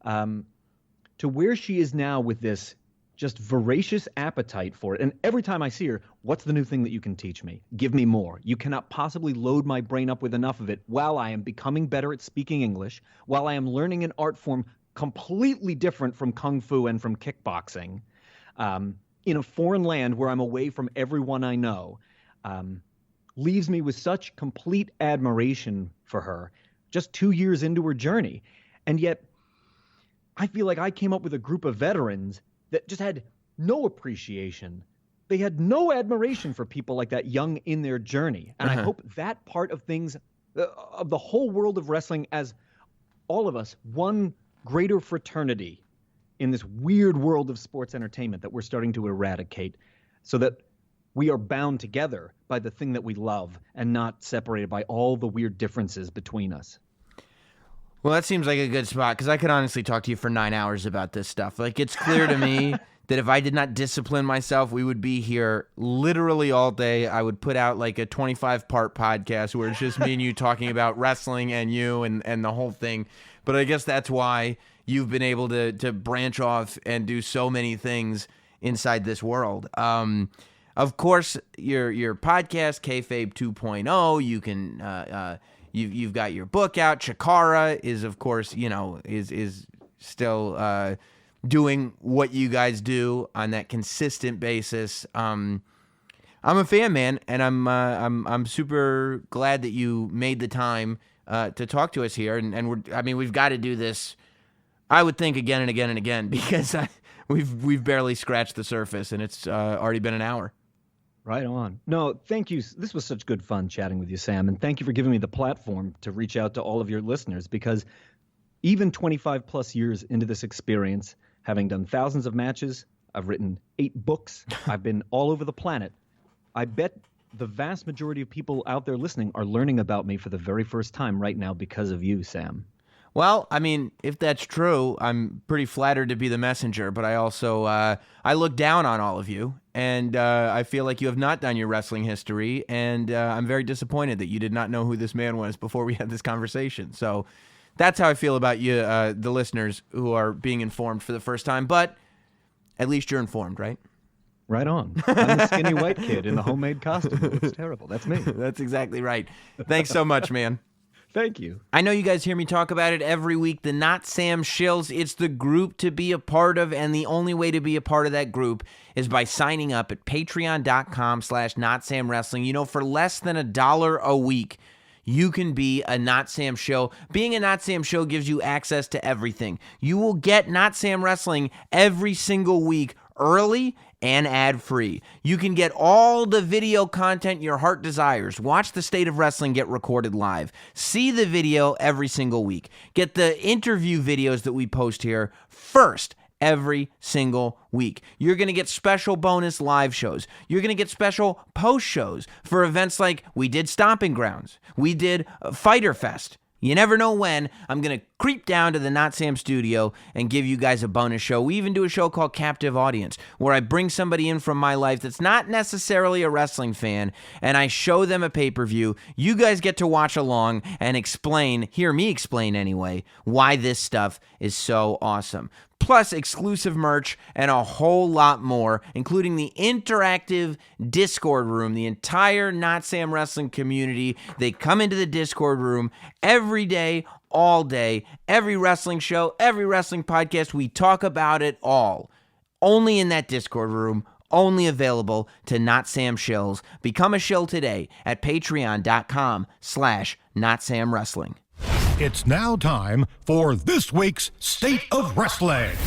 To where she is now with this just voracious appetite for it. And every time I see her, what's the new thing that you can teach me? Give me more. You cannot possibly load my brain up with enough of it while I am becoming better at speaking English, while I am learning an art form completely different from Kung Fu and from kickboxing, in a foreign land where I'm away from everyone I know, leaves me with such complete admiration for her just 2 years into her journey. And yet, I feel like I came up with a group of veterans that just had no appreciation. They had no admiration for people like that young in their journey. And I hope that part of things, of the whole world of wrestling as all of us, one greater fraternity in this weird world of sports entertainment that we're starting to eradicate so that we are bound together by the thing that we love and not separated by all the weird differences between us. Well, that seems like a good spot because I could honestly talk to you for 9 hours about this stuff. Like, it's clear to me that if I did not discipline myself, we would be here literally all day. I would put out like a 25-part podcast where it's just me and you talking about wrestling and you and the whole thing. But I guess that's why you've been able to branch off and do so many things inside this world. Of course, your podcast, Kayfabe 2.0, you can... You've got your book out. Chikara is, of course, you know, is still doing what you guys do on that consistent basis. I'm a fan, man, and I'm super glad that you made the time to talk to us here. And we've got to do this. I would think again and again and again because we've barely scratched the surface, and it's already been an hour. Right on. No, thank you. This was such good fun chatting with you, Sam. And thank you for giving me the platform to reach out to all of your listeners, because even 25 plus years into this experience, having done thousands of matches, I've written 8 books, I've been all over the planet. I bet the vast majority of people out there listening are learning about me for the very first time right now because of you, Sam. Well, I mean, if that's true, I'm pretty flattered to be the messenger, but I also, I look down on all of you, and I feel like you have not done your wrestling history, and I'm very disappointed that you did not know who this man was before we had this conversation. So That's how I feel about you, the listeners who are being informed for the first time. But at least you're informed, right? Right on. I'm the skinny white kid in the homemade costume. It looks terrible. That's me. That's exactly right. Thanks so much, man. Thank you. I know you guys hear me talk about it every week. The Not Sam Shills, it's the group to be a part of, and the only way to be a part of that group is by signing up at patreon.com/NotSamWrestling. You know, for less than $1 a week, you can be a Not Sam show. Being a Not Sam show gives you access to everything. You will get Not Sam Wrestling every single week, early and ad-free. You can get all the video content your heart desires. Watch the State of Wrestling get recorded live. See the video every single week. Get the interview videos that we post here first every single week. You're going to get special bonus live shows. You're going to get special post shows for events like we did Stomping Grounds. We did Fighter Fest. You never know when I'm going to creep down to the Not Sam studio and give you guys a bonus show. We even do a show called Captive Audience, where I bring somebody in from my life that's not necessarily a wrestling fan, and I show them a pay-per-view. You guys get to watch along and hear me explain anyway, why this stuff is so awesome. Plus exclusive merch and a whole lot more, including the interactive Discord room, the entire Not Sam Wrestling community. They come into the Discord room every day, all day, every wrestling show, every wrestling podcast. We talk about it all. Only in that Discord room, only available to Not Sam Shills. Become a shill today at patreon.com/NotSamWrestling. It's now time for this week's State of Wrestling.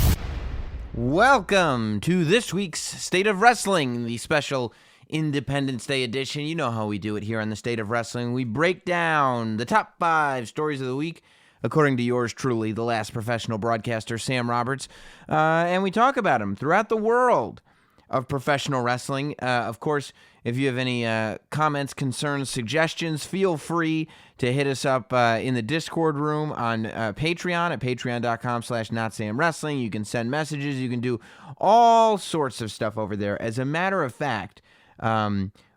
Welcome to this week's State of Wrestling, the special Independence Day edition. You know how we do it here on the State of Wrestling. We break down the top 5 stories of the week, according to yours truly, the last professional broadcaster, Sam Roberts, and we talk about them throughout the world of professional wrestling. Of course, if you have any comments, concerns, suggestions, feel free to hit us up in the Discord room on Patreon at patreon.com/NotSamWrestling. You can send messages. You can do all sorts of stuff over there. As a matter of fact,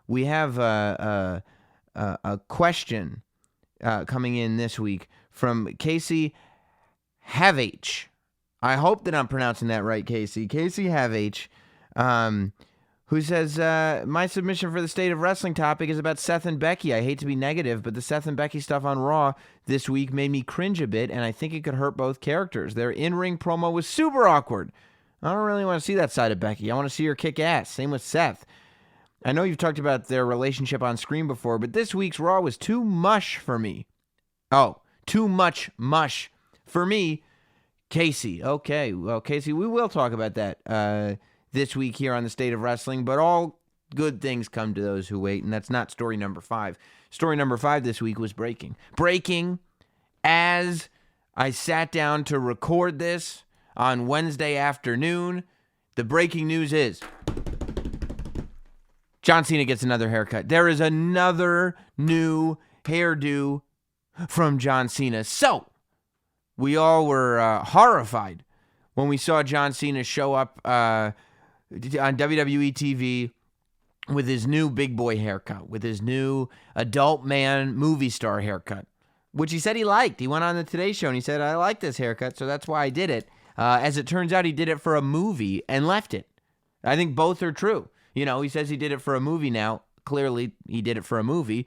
we have a question coming in this week from Casey Havh. I hope that I'm pronouncing that right, Casey. Casey Havh. Who says, my submission for the State of Wrestling topic is about Seth and Becky. I hate to be negative, but the Seth and Becky stuff on Raw this week made me cringe a bit, and I think it could hurt both characters. Their in-ring promo was super awkward. I don't really want to see that side of Becky. I want to see her kick ass. Same with Seth. I know you've talked about their relationship on screen before, but this week's Raw was too mush for me. Oh, too much mush for me. Casey. Okay, well, Casey, we will talk about that this week here on the State of Wrestling, but all good things come to those who wait, and that's not story number 5. Story number 5 this week was breaking. Breaking as I sat down to record this on Wednesday afternoon. The breaking news is John Cena gets another haircut. There is another new hairdo from John Cena. So, we all were horrified when we saw John Cena show up on WWE TV with his new big boy haircut, with his new adult man movie star haircut, which he said he liked. He went on the Today Show and he said, I like this haircut, so that's why I did it. As it turns out, he did it for a movie and left it. I think both are true. You know, he says he did it for a movie now. Clearly, he did it for a movie.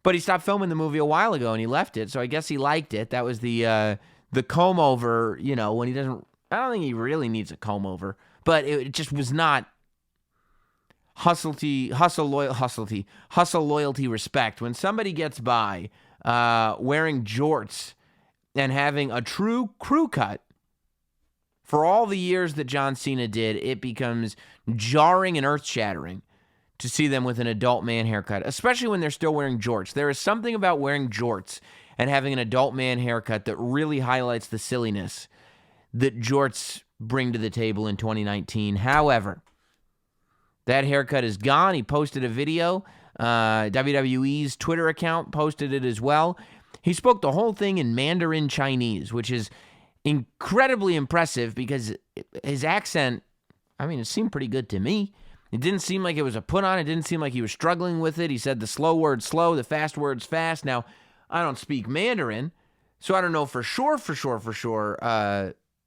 But he stopped filming the movie a while ago and he left it, so I guess he liked it. That was the comb over, you know, when he doesn't... I don't think he really needs a comb over. But it just was not hustle, loyalty, respect. When somebody gets by wearing jorts and having a true crew cut, for all the years that John Cena did, it becomes jarring and earth-shattering to see them with an adult man haircut, especially when they're still wearing jorts. There is something about wearing jorts and having an adult man haircut that really highlights the silliness that jorts bring to the table in 2019. However, that haircut is gone. He posted a video. WWE's Twitter account posted it as well. He spoke the whole thing in Mandarin Chinese, which is incredibly impressive because his accent, I mean, it seemed pretty good to me. It didn't seem like it was a put on. It didn't seem like he was struggling with it. He said the slow word's slow, the fast word's fast. Now, I don't speak Mandarin, So I don't know for sure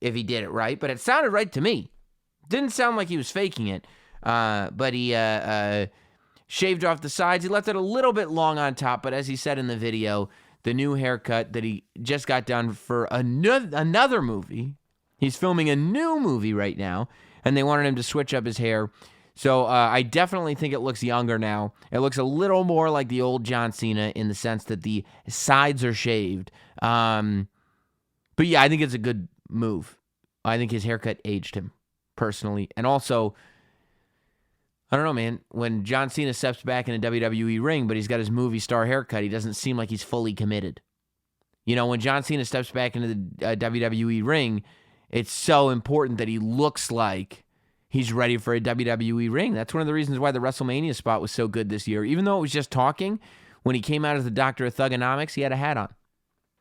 if he did it right, but it sounded right to me. Didn't sound like he was faking it, but he shaved off the sides. He left it a little bit long on top, but as he said in the video, the new haircut that he just got done for another movie. He's filming a new movie right now, and they wanted him to switch up his hair. So I definitely think it looks younger now. It looks a little more like the old John Cena in the sense that the sides are shaved. But yeah, I think it's a good move. I think his haircut aged him, personally. And also, I don't know, man. When John Cena steps back in a WWE ring, but he's got his movie star haircut, he doesn't seem like he's fully committed. You know, when John Cena steps back into the WWE ring, it's so important that he looks like he's ready for a WWE ring. That's one of the reasons why the WrestleMania spot was so good this year. Even though it was just talking, when he came out as the Doctor of Thugonomics, he had a hat on.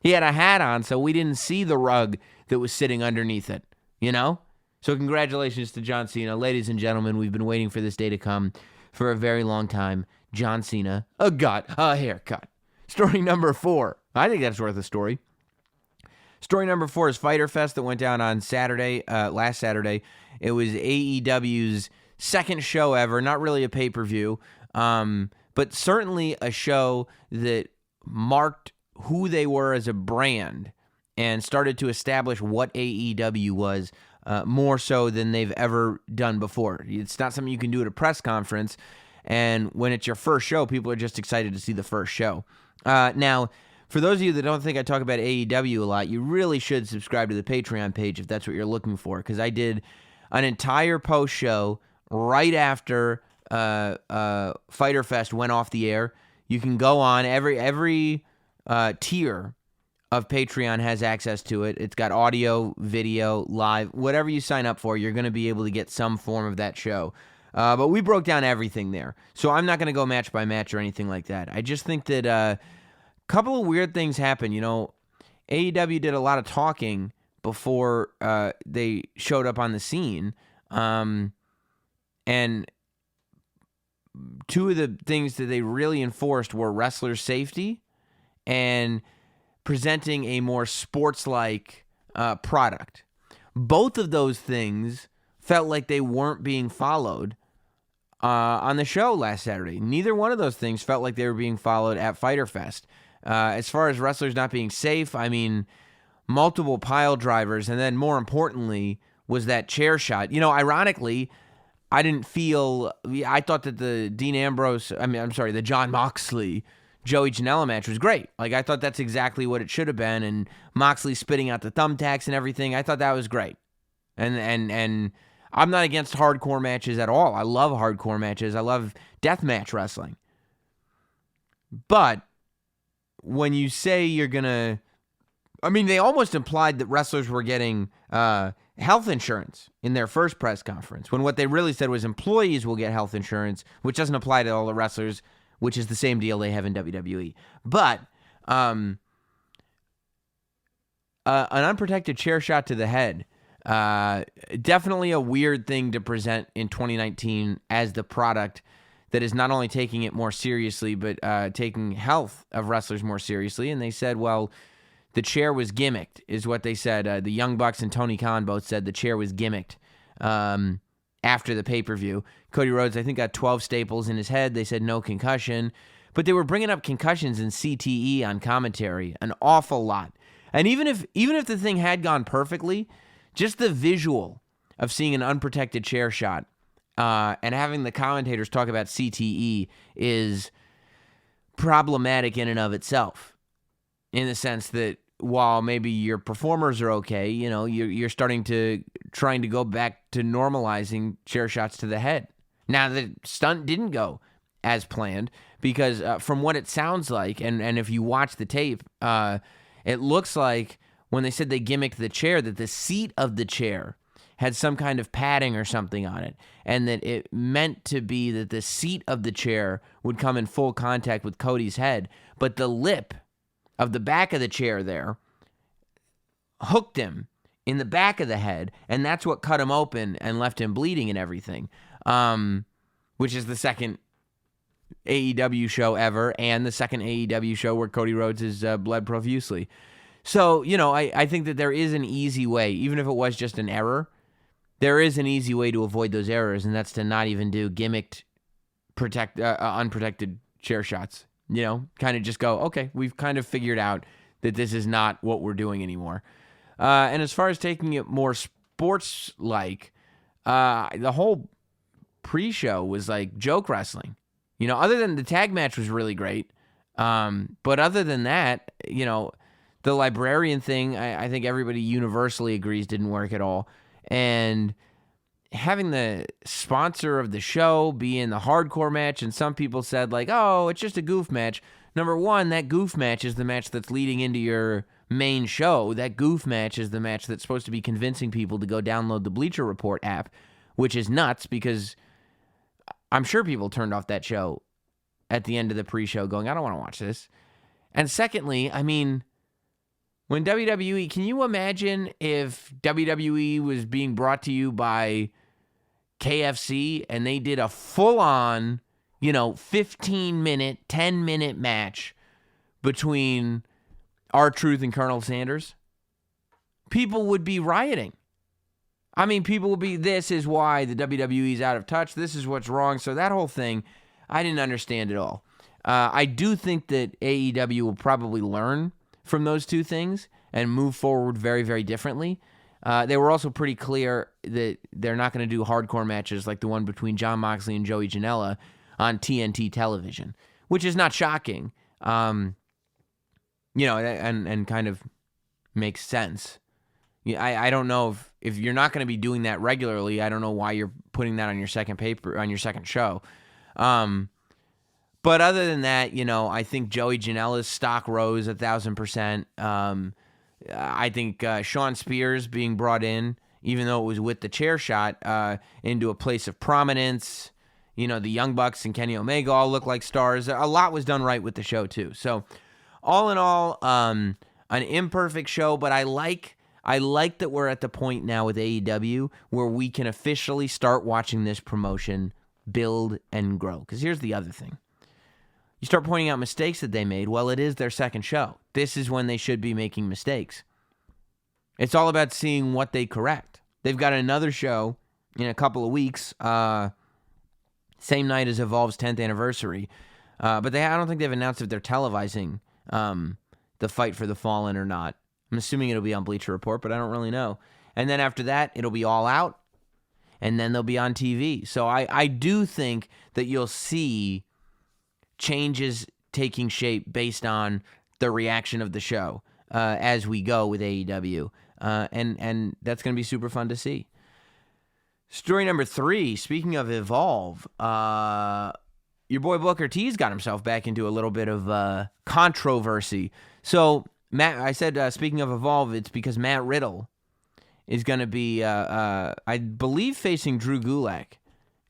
He had a hat on, so we didn't see the rug that was sitting underneath it, you know? So congratulations to John Cena. Ladies and gentlemen, we've been waiting for this day to come for a very long time. John Cena got a haircut. Story number 4. I think that's worth a story. Story number 4 is Fyter Fest that went down on Saturday, last Saturday. It was AEW's second show ever, not really a pay-per-view, but certainly a show that marked who they were as a brand and started to establish what AEW was more so than they've ever done before. It's not something you can do at a press conference, and when it's your first show, people are just excited to see the first show. Now, for those of you that don't think I talk about AEW a lot, you really should subscribe to the Patreon page if that's what you're looking for, because I did an entire post show right after Fyter Fest went off the air. You can go on. Every tier of Patreon has access to it. It's got audio, video, live. Whatever you sign up for, you're going to be able to get some form of that show. But we broke down everything there. So I'm not going to go match by match or anything like that. I just think that a couple of weird things happened. You know, AEW did a lot of talking before they showed up on the scene. And two of the things that they really enforced were wrestler safety and presenting a more sports-like product. Both of those things felt like they weren't being followed on the show last Saturday. Neither one of those things felt like they were being followed at Fyter Fest. As far as wrestlers not being safe, I mean, multiple pile drivers, and then more importantly was that chair shot. You know, ironically, I thought that the the Jon Moxley Joey Janela match was great. Like, I thought that's exactly what it should have been, and Moxley spitting out the thumbtacks and everything, I thought that was great. And I'm not against hardcore matches at all. I love hardcore matches. I love deathmatch wrestling. But when you say you're going to... I mean, they almost implied that wrestlers were getting health insurance in their first press conference, when what they really said was employees will get health insurance, which doesn't apply to all the wrestlers, which is the same deal they have in WWE. But an unprotected chair shot to the head, definitely a weird thing to present in 2019 as the product that is not only taking it more seriously, but taking health of wrestlers more seriously. And they said, well, the chair was gimmicked, is what they said. The Young Bucks and Tony Khan both said the chair was gimmicked after the pay-per-view. Cody Rhodes, I think, got 12 staples in his head. They said no concussion. But they were bringing up concussions and CTE on commentary an awful lot. And even if the thing had gone perfectly, just the visual of seeing an unprotected chair shot and having the commentators talk about CTE is problematic in and of itself, in the sense that while maybe your performers are okay, you know, you're trying to go back to normalizing chair shots to the head. Now, the stunt didn't go as planned because from what it sounds like, and if you watch the tape, it looks like when they said they gimmicked the chair, that the seat of the chair had some kind of padding or something on it, and that it meant to be that the seat of the chair would come in full contact with Cody's head, but the lip of the back of the chair there hooked him in the back of the head, and that's what cut him open and left him bleeding and everything, which is the second AEW show ever and the second AEW show where Cody Rhodes has bled profusely. So, I think that there is an easy way, even if it was just an error, there is an easy way to avoid those errors, and that's to not even do gimmicked, unprotected chair shots. Kind of just go, okay, we've kind of figured out that this is not what we're doing anymore. And as far as taking it more sports-like, the whole pre-show was like joke wrestling. Other than the tag match was really great. But other than that, the librarian thing, I think everybody universally agrees didn't work at all. And having the sponsor of the show be in the hardcore match, and some people said like, oh, it's just a goof match. Number one, that goof match is the match that's leading into your main show. That goof match is the match that's supposed to be convincing people to go download the Bleacher Report app, which is nuts because I'm sure people turned off that show at the end of the pre-show going, I don't want to watch this. And secondly, I mean, when WWE, can you imagine if WWE was being brought to you by KFC and they did a full-on, 15-minute, 10-minute match between R-Truth and Colonel Sanders? People would be rioting. I mean, people would be, this is why the WWE is out of touch. This is what's wrong. So that whole thing, I didn't understand at all. I do think that AEW will probably learn from those two things and move forward very, very differently. They were also pretty clear that they're not going to do hardcore matches like the one between Jon Moxley and Joey Janela on TNT television, which is not shocking, and kind of makes sense. I don't know if you're not going to be doing that regularly. I don't know why you're putting that on your second show. But other than that, I think Joey Janela's stock rose 1,000%. I think Sean Spears being brought in, even though it was with the chair shot, into a place of prominence. The Young Bucks and Kenny Omega all look like stars. A lot was done right with the show too. So, all in all, an imperfect show, but I like that we're at the point now with AEW where we can officially start watching this promotion build and grow. Because here's the other thing. You start pointing out mistakes that they made. Well, it is their second show. This is when they should be making mistakes. It's all about seeing what they correct. They've got another show in a couple of weeks, same night as Evolve's 10th anniversary. But I don't think they've announced if they're televising the Fight for the Fallen or not. I'm assuming it'll be on Bleacher Report, but I don't really know. And then after that, it'll be All Out, and then they'll be on TV. So I do think that you'll see changes taking shape based on the reaction of the show as we go with AEW. And that's going to be super fun to see. Story number 3, speaking of Evolve, your boy Booker T's got himself back into a little bit of controversy. So, Matt, I said, speaking of Evolve, it's because Matt Riddle is going to be, I believe, facing Drew Gulak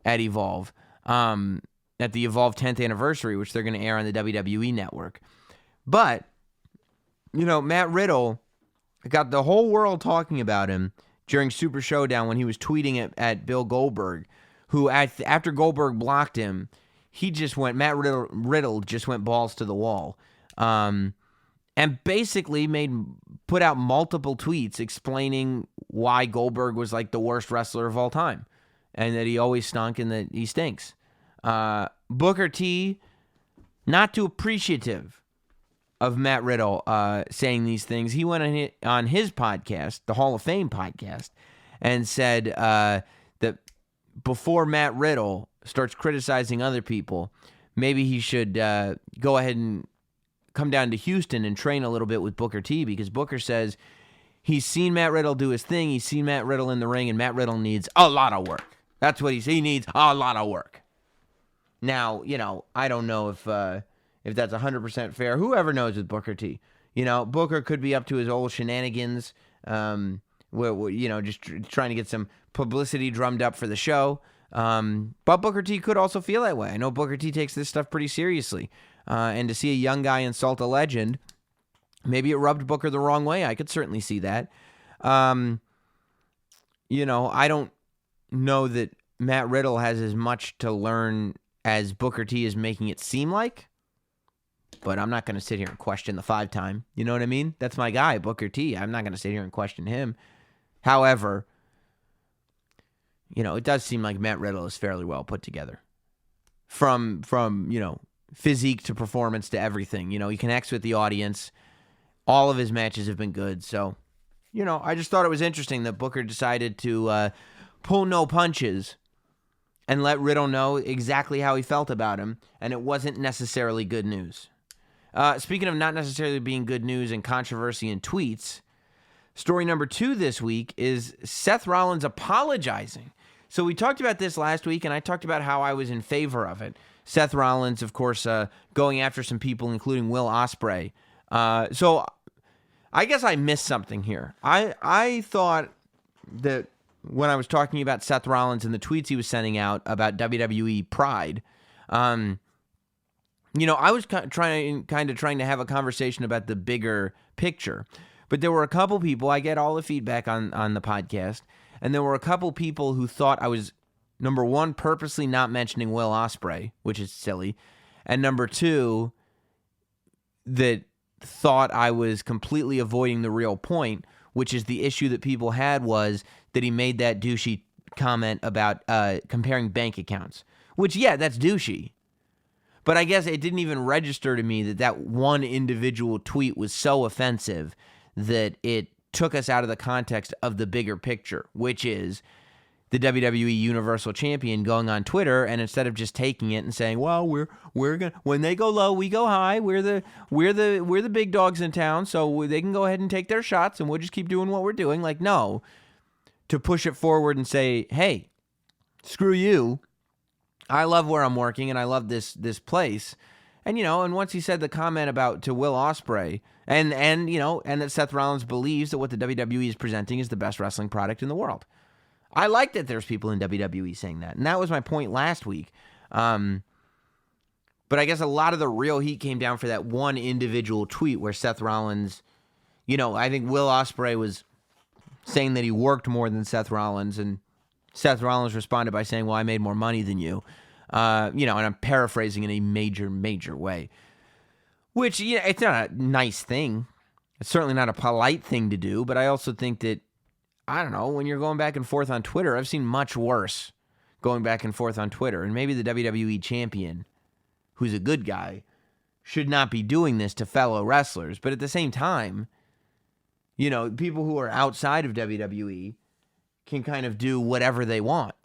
at Evolve, at the Evolve 10th anniversary, which they're going to air on the WWE Network. But, Matt Riddle got the whole world talking about him during Super Showdown when he was tweeting at Bill Goldberg, who, after Goldberg blocked him, Matt Riddle just went balls to the wall. And basically put out multiple tweets explaining why Goldberg was like the worst wrestler of all time, and that he always stunk and that he stinks. Booker T, not too appreciative of Matt Riddle saying these things. He went on his podcast, the Hall of Fame podcast, and said that before Matt Riddle starts criticizing other people, maybe he should go ahead and come down to Houston and train a little bit with Booker T, because Booker says he's seen Matt Riddle do his thing. He's seen Matt Riddle in the ring, and Matt Riddle needs a lot of work. That's what he needs, a lot of work. Now, I don't know if that's 100% fair. Whoever knows with Booker T. Booker could be up to his old shenanigans, just trying to get some publicity drummed up for the show. But Booker T could also feel that way. I know Booker T takes this stuff pretty seriously. And to see a young guy insult a legend, maybe it rubbed Booker the wrong way. I could certainly see that. I don't know that Matt Riddle has as much to learn as Booker T is making it seem like. but I'm not going to sit here and question the 5-time. You know what I mean? That's my guy, Booker T. I'm not going to sit here and question him. However, it does seem like Matt Riddle is fairly well put together. From physique to performance to everything. He connects with the audience. All of his matches have been good. So, I just thought it was interesting that Booker decided to pull no punches and let Riddle know exactly how he felt about him, and it wasn't necessarily good news. Speaking of not necessarily being good news and controversy and tweets, story number 2 this week is Seth Rollins apologizing. So we talked about this last week, and I talked about how I was in favor of it. Seth Rollins, of course, going after some people, including Will Ospreay. So I guess I missed something here. I thought that when I was talking about Seth Rollins and the tweets he was sending out about WWE Pride, I was trying to have a conversation about the bigger picture. But there were a couple people, I get all the feedback on the podcast, and there were a couple people who thought I was, number one, purposely not mentioning Will Ospreay, which is silly, and number two, that thought I was completely avoiding the real point, which is the issue that people had was that he made that douchey comment about comparing bank accounts, which, yeah, that's douchey. But I guess it didn't even register to me that one individual tweet was so offensive that it took us out of the context of the bigger picture, which is the WWE Universal Champion going on Twitter, and instead of just taking it and saying, "Well, we're gonna, when they go low, we go high. We're the big dogs in town, so they can go ahead and take their shots, and we'll just keep doing what we're doing." Like, no, to push it forward and say, "Hey, screw you. I love where I'm working, and I love this place." And and once he said the comment to Will Ospreay, and that Seth Rollins believes that what the WWE is presenting is the best wrestling product in the world. I like that there's people in WWE saying that, and that was my point last week. But I guess a lot of the real heat came down for that one individual tweet where Seth Rollins, I think Will Ospreay was saying that he worked more than Seth Rollins, and Seth Rollins responded by saying, "Well, I made more money than you." And I'm paraphrasing in a major, major way, which, it's not a nice thing. It's certainly not a polite thing to do, but I also think that, I don't know, when you're going back and forth on Twitter, I've seen much worse going back and forth on Twitter. And maybe the WWE champion, who's a good guy, should not be doing this to fellow wrestlers. But at the same time, people who are outside of WWE can kind of do whatever they want.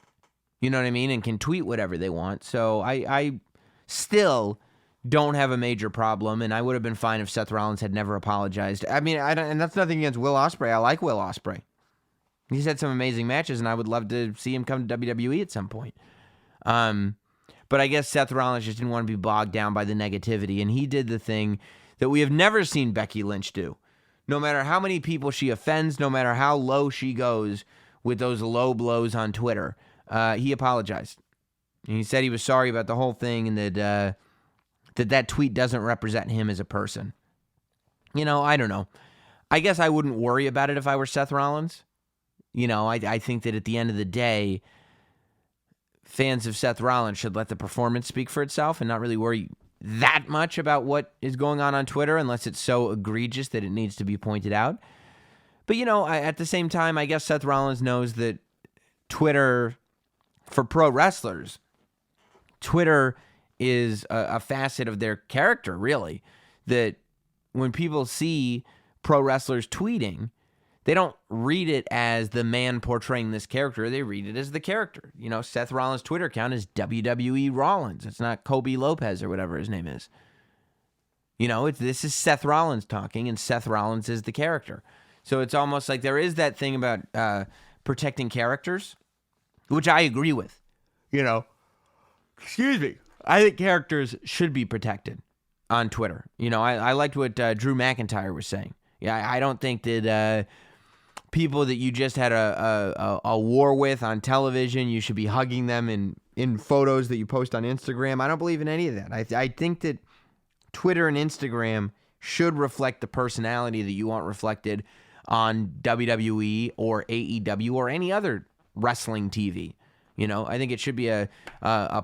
You know what I mean? And can tweet whatever they want. So I still don't have a major problem, and I would have been fine if Seth Rollins had never apologized. I mean, and that's nothing against Will Ospreay. I like Will Ospreay. He's had some amazing matches, and I would love to see him come to WWE at some point. But I guess Seth Rollins just didn't want to be bogged down by the negativity, and he did the thing that we have never seen Becky Lynch do. No matter how many people she offends, no matter how low she goes with those low blows on Twitter, he apologized. And he said he was sorry about the whole thing, and that tweet doesn't represent him as a person. I don't know. I guess I wouldn't worry about it if I were Seth Rollins. I think that at the end of the day, fans of Seth Rollins should let the performance speak for itself and not really worry that much about what is going on Twitter unless it's so egregious that it needs to be pointed out. But, at the same time, I guess Seth Rollins knows that Twitter, for pro wrestlers, Twitter is a facet of their character, really. That when people see pro wrestlers tweeting, they don't read it as the man portraying this character. They read it as the character. Seth Rollins' Twitter account is WWE Rollins. It's not Kobe Lopez or whatever his name is. This is Seth Rollins talking, and Seth Rollins is the character. So it's almost like there is that thing about protecting characters, which I agree with. Excuse me. I think characters should be protected on Twitter. I liked what Drew McIntyre was saying. Yeah, I don't think that people that you just had a war with on television, you should be hugging them in photos that you post on Instagram. I don't believe in any of that. I think that Twitter and Instagram should reflect the personality that you want reflected on WWE or AEW or any other wrestling TV. I think it should be a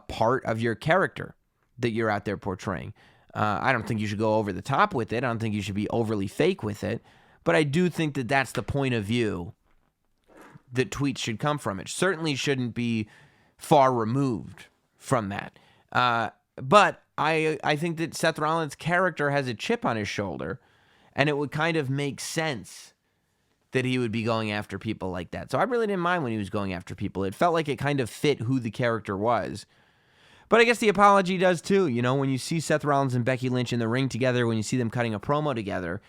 part of your character that you're out there portraying. I don't think you should go over the top with it. I don't think you should be overly fake with it. But I do think that that's the point of view that tweets should come from. It certainly shouldn't be far removed from that. But I think that Seth Rollins' character has a chip on his shoulder, and it would kind of make sense that he would be going after people like that. So I really didn't mind when he was going after people. It felt like it kind of fit who the character was. But I guess the apology does too. You know, when you see Seth Rollins and Becky Lynch in the ring together, when you see them cutting a promo together,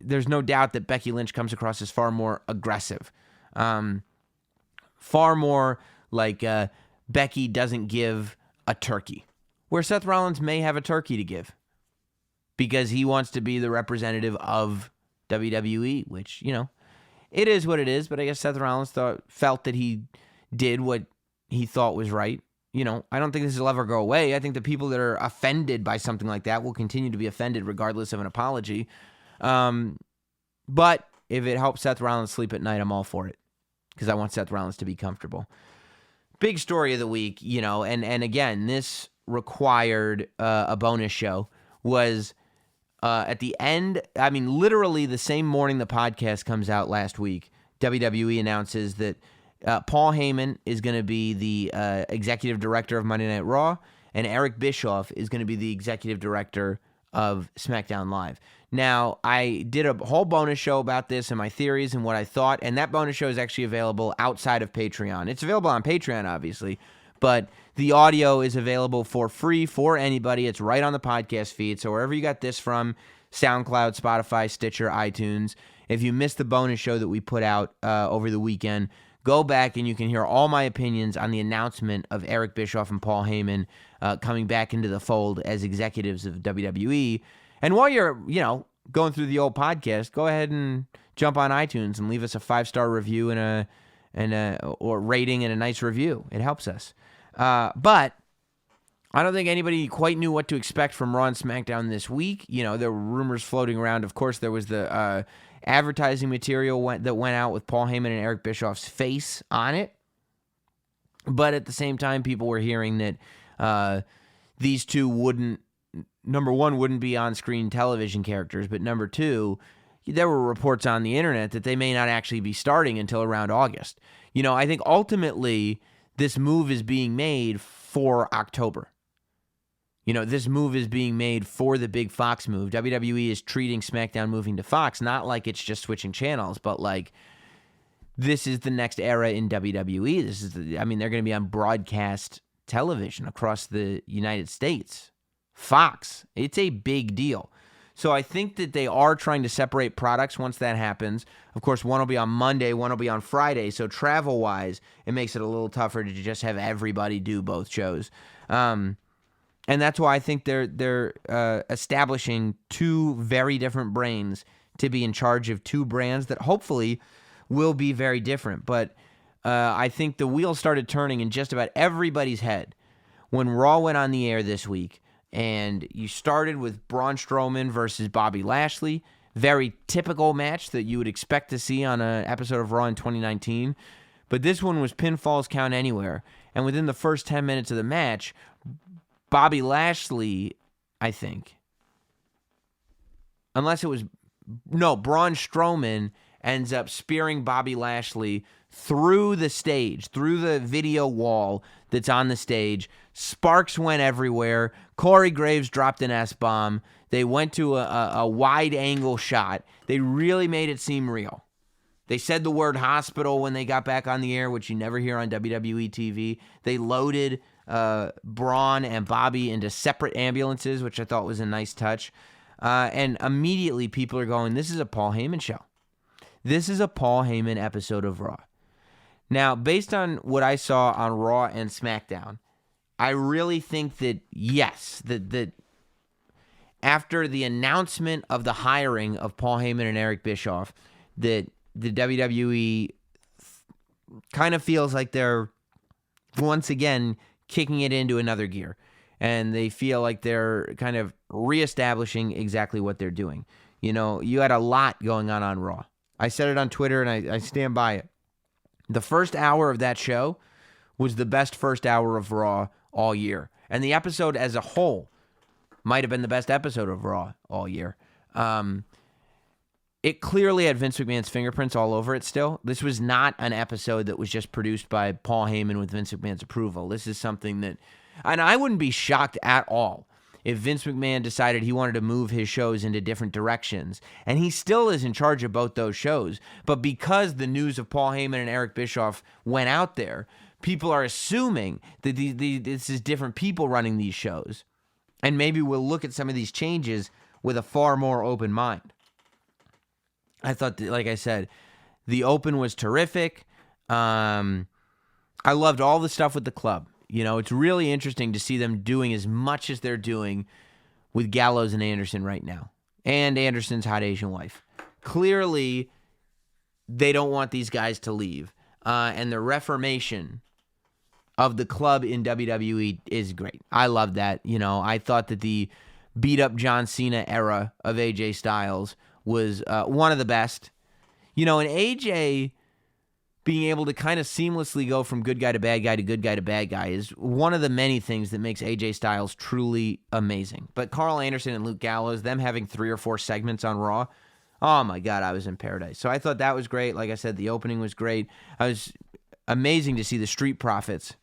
there's no doubt that Becky Lynch comes across as far more aggressive. Far more like Becky doesn't give a turkey, where Seth Rollins may have a turkey to give because he wants to be the representative of WWE, which, you know, it is what it is. But I guess Seth Rollins felt that he did what he thought was right. You know, I don't think this will ever go away. I think the people that are offended by something like that will continue to be offended regardless of an apology. But if it helps Seth Rollins sleep at night, I'm all for it because I want Seth Rollins to be comfortable. Big story of the week, you know, and again, this required a bonus show, was at the end, I mean, literally the same morning the podcast comes out last week, WWE announces that Paul Heyman is going to be the executive director of Monday Night Raw, and Eric Bischoff is going to be the executive director of SmackDown Live. Now, I did a whole bonus show about this and my theories and what I thought, and that bonus show is actually available outside of Patreon. It's available on Patreon, obviously, but the audio is available for free for anybody. It's right on the podcast feed, so wherever you got this from, SoundCloud, Spotify, Stitcher, iTunes, if you missed the bonus show that we put out over the weekend, go back and you can hear all my opinions on the announcement of Eric Bischoff and Paul Heyman coming back into the fold as executives of WWE. And while you're, you know, going through the old podcast, go ahead and jump on iTunes and leave us a 5-star review or rating and a nice review. It helps us. But I don't think anybody quite knew what to expect from Raw and SmackDown this week. You know, there were rumors floating around. Of course, there was the advertising material that went out with Paul Heyman and Eric Bischoff's face on it. But at the same time, people were hearing that these two wouldn't be on-screen television characters, but number two, there were reports on the internet that they may not actually be starting until around August. You know, I think ultimately this move is being made for October. You know, this move is being made for the big Fox move. WWE is treating SmackDown moving to Fox not like it's just switching channels, but like this is the next era in WWE. They're going to be on broadcast television across the United States. Fox. It's a big deal. So I think that they are trying to separate products once that happens. Of course, one will be on Monday, one will be on Friday. So travel-wise, it makes it a little tougher to just have everybody do both shows. And that's why I think they're establishing two very different brains to be in charge of two brands that hopefully will be very different. But I think the wheels started turning in just about everybody's head when Raw went on the air this week. And you started with Braun Strowman versus Bobby Lashley. Very typical match that you would expect to see on an episode of Raw in 2019. But this one was pinfalls count anywhere. And within the first 10 minutes of the match, Bobby Lashley, I think, Braun Strowman ends up spearing Bobby Lashley through the stage, through the video wall that's on the stage. Sparks went everywhere. Corey Graves dropped an S-bomb. They went to a wide-angle shot. They really made it seem real. They said the word hospital when they got back on the air, which you never hear on WWE TV. They loaded Braun and Bobby into separate ambulances, which I thought was a nice touch. And immediately people are going, this is a Paul Heyman show. This is a Paul Heyman episode of Raw. Now, based on what I saw on Raw and SmackDown, I really think that, yes, that after the announcement of the hiring of Paul Heyman and Eric Bischoff, that the WWE kind of feels like they're once again kicking it into another gear. And they feel like they're kind of reestablishing exactly what they're doing. You know, you had a lot going on Raw. I said it on Twitter, and I stand by it. The first hour of that show was the best first hour of Raw all year. And the episode as a whole might have been the best episode of Raw all year. It clearly had Vince McMahon's fingerprints all over it still. This was not an episode that was just produced by Paul Heyman with Vince McMahon's approval. This is something that, and I wouldn't be shocked at all if Vince McMahon decided he wanted to move his shows into different directions. And he still is in charge of both those shows. But because the news of Paul Heyman and Eric Bischoff went out there, people are assuming that this is different people running these shows. And maybe we'll look at some of these changes with a far more open mind. I thought, that, like I said, the open was terrific. I loved all the stuff with the club. You know, it's really interesting to see them doing as much as they're doing with Gallows and Anderson right now. And Anderson's hot Asian wife. Clearly, they don't want these guys to leave. And the reformation of the club in WWE is great. I love that. You know, I thought that the beat-up John Cena era of AJ Styles was one of the best. You know, and AJ being able to kind of seamlessly go from good guy to bad guy to good guy to bad guy is one of the many things that makes AJ Styles truly amazing. But Carl Anderson and Luke Gallows, them having 3 or 4 segments on Raw, oh my God, I was in paradise. So I thought that was great. Like I said, the opening was great. It was amazing to see the Street Profits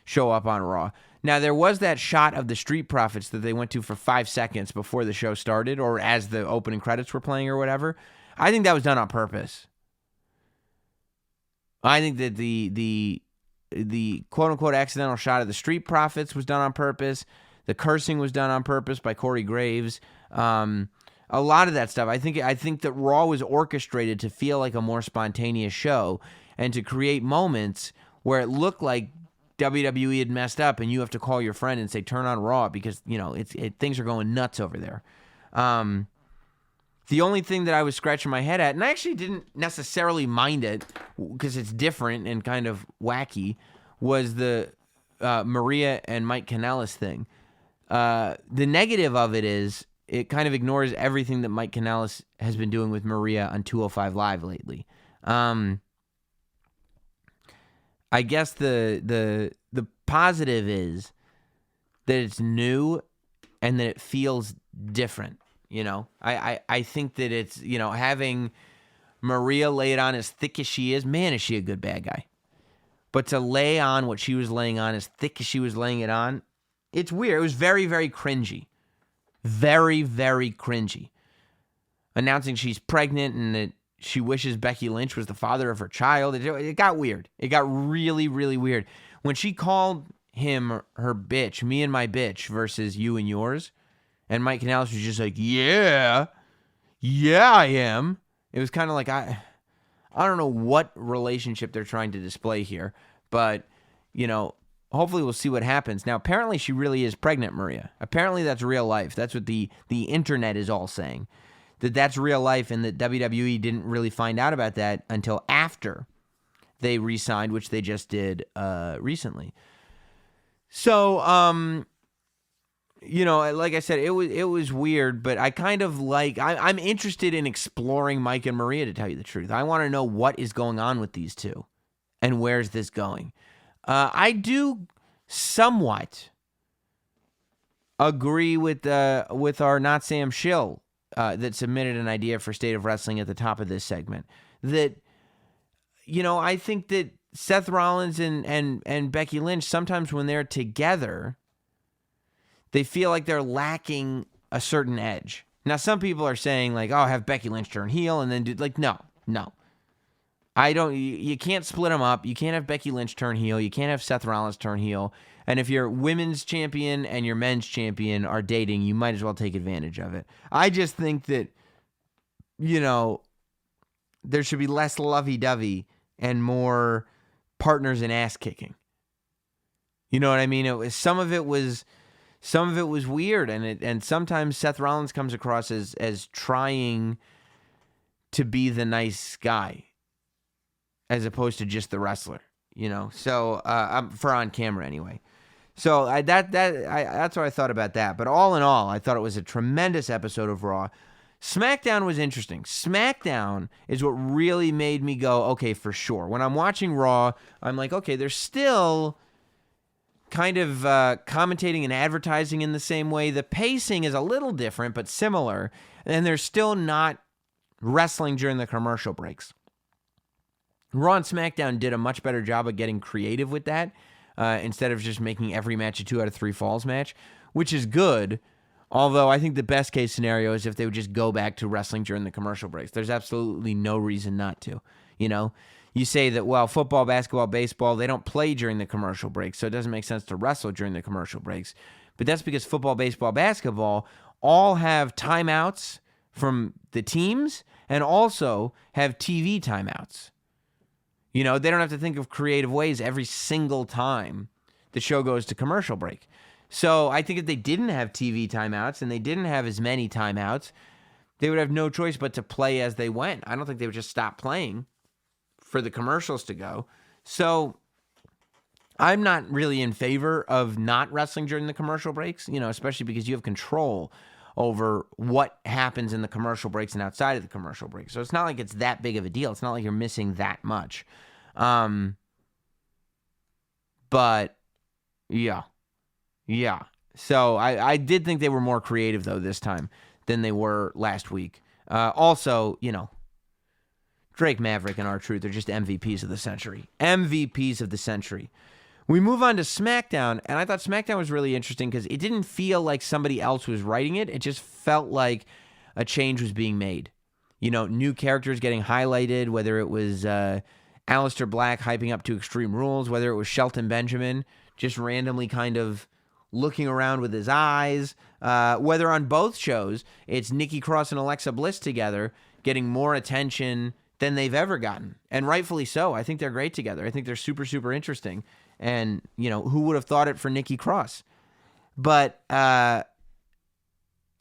show up on Raw. Now, there was that shot of the Street Profits that they went to for 5 seconds before the show started or as the opening credits were playing or whatever. I think that was done on purpose. I think that the quote-unquote accidental shot of the Street Profits was done on purpose. The cursing was done on purpose by Corey Graves. A lot of that stuff. I think that Raw was orchestrated to feel like a more spontaneous show and to create moments where it looked like WWE had messed up and you have to call your friend and say, turn on Raw because, you know, things are going nuts over there. The only thing that I was scratching my head at, and I actually didn't necessarily mind it because it's different and kind of wacky, was the Maria and Mike Kanellis thing. The negative of it is it kind of ignores everything that Mike Kanellis has been doing with Maria on 205 Live lately. I guess the positive is that it's new and that it feels different. You know, I think that it's, you know, having Maria lay it on as thick as she is, man, is she a good bad guy. But to lay on what she was laying on as thick as she was laying it on, it's weird. It was very, very cringy. Very, very cringy. Announcing she's pregnant and that she wishes Becky Lynch was the father of her child. It got weird. It got really, really weird. When she called him her bitch, me and my bitch versus you and yours, and Mike Kanellis was just like, yeah, I am. It was kind of like, I don't know what relationship they're trying to display here, but, you know, hopefully we'll see what happens. Now, apparently she really is pregnant, Maria. Apparently that's real life. That's what the internet is all saying. That's real life, and that WWE didn't really find out about that until after they re-signed, which they just did recently. So, you know, like I said, it was weird, but I kind of like, I'm interested in exploring Mike and Maria, to tell you the truth. I want to know what is going on with these two, and where's this going. I do somewhat agree with our Notsam shill that submitted an idea for State of Wrestling at the top of this segment. That, you know, I think that Seth Rollins and Becky Lynch, sometimes when they're together, they feel like they're lacking a certain edge. Now, some people are saying, like, oh, have Becky Lynch turn heel and then do, like, no. You can't split them up. You can't have Becky Lynch turn heel. You can't have Seth Rollins turn heel. And if your women's champion and your men's champion are dating, you might as well take advantage of it. I just think that, you know, there should be less lovey-dovey and more partners in ass kicking. You know what I mean? Some of it was weird, and sometimes Seth Rollins comes across as trying to be the nice guy as opposed to just the wrestler, you know. So for on camera anyway. So that's what I thought about that. But all in all, I thought it was a tremendous episode of Raw. SmackDown was interesting. SmackDown is what really made me go, okay, for sure. When I'm watching Raw, I'm like, okay, there's still kind of commentating and advertising in the same way. The pacing is a little different, but similar. And they're still not wrestling during the commercial breaks. Raw and SmackDown did a much better job of getting creative with that instead of just making every match a 2 out of 3 falls match, which is good. Although I think the best case scenario is if they would just go back to wrestling during the commercial breaks. There's absolutely no reason not to. You know, you say that, well, football, basketball, baseball, they don't play during the commercial breaks, so it doesn't make sense to wrestle during the commercial breaks. But that's because football, baseball, basketball all have timeouts from the teams and also have TV timeouts. You know, they don't have to think of creative ways every single time the show goes to commercial break. So I think if they didn't have TV timeouts and they didn't have as many timeouts, they would have no choice but to play as they went. I don't think they would just stop playing for the commercials to go. So I'm not really in favor of not wrestling during the commercial breaks, you know, especially because you have control over what happens in the commercial breaks and outside of the commercial breaks. So it's not like it's that big of a deal. It's not like you're missing that much. But yeah. So I did think they were more creative though this time than they were last week. Also, you know, Drake Maverick and R-Truth are just MVPs of the century. MVPs of the century. We move on to SmackDown, and I thought SmackDown was really interesting because it didn't feel like somebody else was writing it. It just felt like a change was being made. You know, new characters getting highlighted, whether it was Aleister Black hyping up to Extreme Rules, whether it was Shelton Benjamin just randomly kind of looking around with his eyes, whether on both shows it's Nikki Cross and Alexa Bliss together getting more attention than they've ever gotten, and rightfully so. I think they're great together. I think they're super, super interesting. And, you know, who would have thought it for Nikki Cross? But I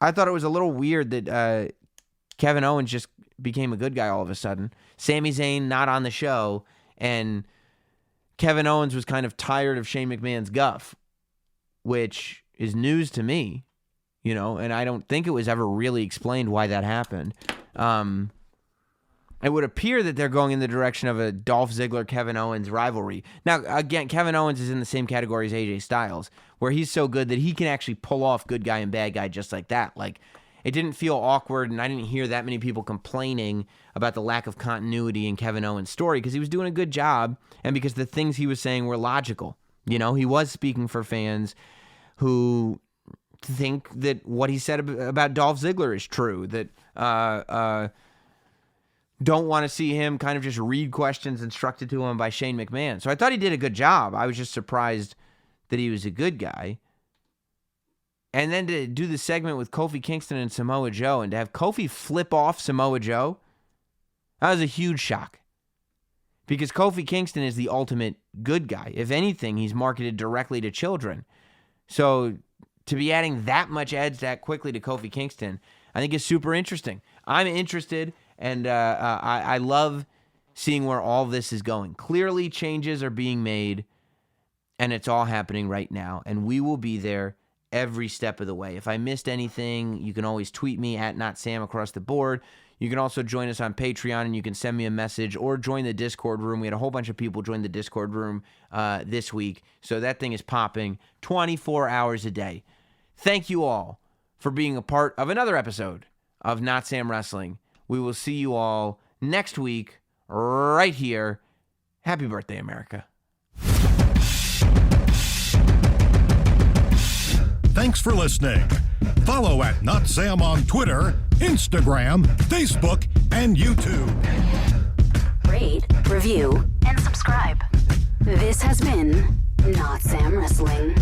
thought it was a little weird that Kevin Owens just became a good guy all of a sudden. Sami Zayn not on the show, and Kevin Owens was kind of tired of Shane McMahon's guff, which is news to me, you know, and I don't think it was ever really explained why that happened. It would appear that they're going in the direction of a Dolph Ziggler-Kevin Owens rivalry. Now, again, Kevin Owens is in the same category as AJ Styles, where he's so good that he can actually pull off good guy and bad guy just like that. Like, it didn't feel awkward, and I didn't hear that many people complaining about the lack of continuity in Kevin Owens' story because he was doing a good job and because the things he was saying were logical. You know, he was speaking for fans who think that what he said about Dolph Ziggler is true, that don't want to see him kind of just read questions instructed to him by Shane McMahon. So I thought he did a good job. I was just surprised that he was a good guy. And then to do the segment with Kofi Kingston and Samoa Joe, and to have Kofi flip off Samoa Joe, that was a huge shock. Because Kofi Kingston is the ultimate good guy. If anything, he's marketed directly to children. So to be adding that much edge that quickly to Kofi Kingston, I think is super interesting. I'm interested, and I love seeing where all this is going. Clearly, changes are being made, and it's all happening right now. And we will be there every step of the way. If I missed anything, you can always tweet me at Notsam across the board. You can also join us on Patreon, and you can send me a message or join the Discord room. We had a whole bunch of people join the Discord room this week, so that thing is popping 24 hours a day. Thank you all for being a part of another episode of Notsam Wrestling. We will see you all next week right here. Happy birthday, America. Thanks for listening. Follow at Notsam on Twitter, Instagram, Facebook, and YouTube. Rate, review, and subscribe. This has been Notsam Wrestling.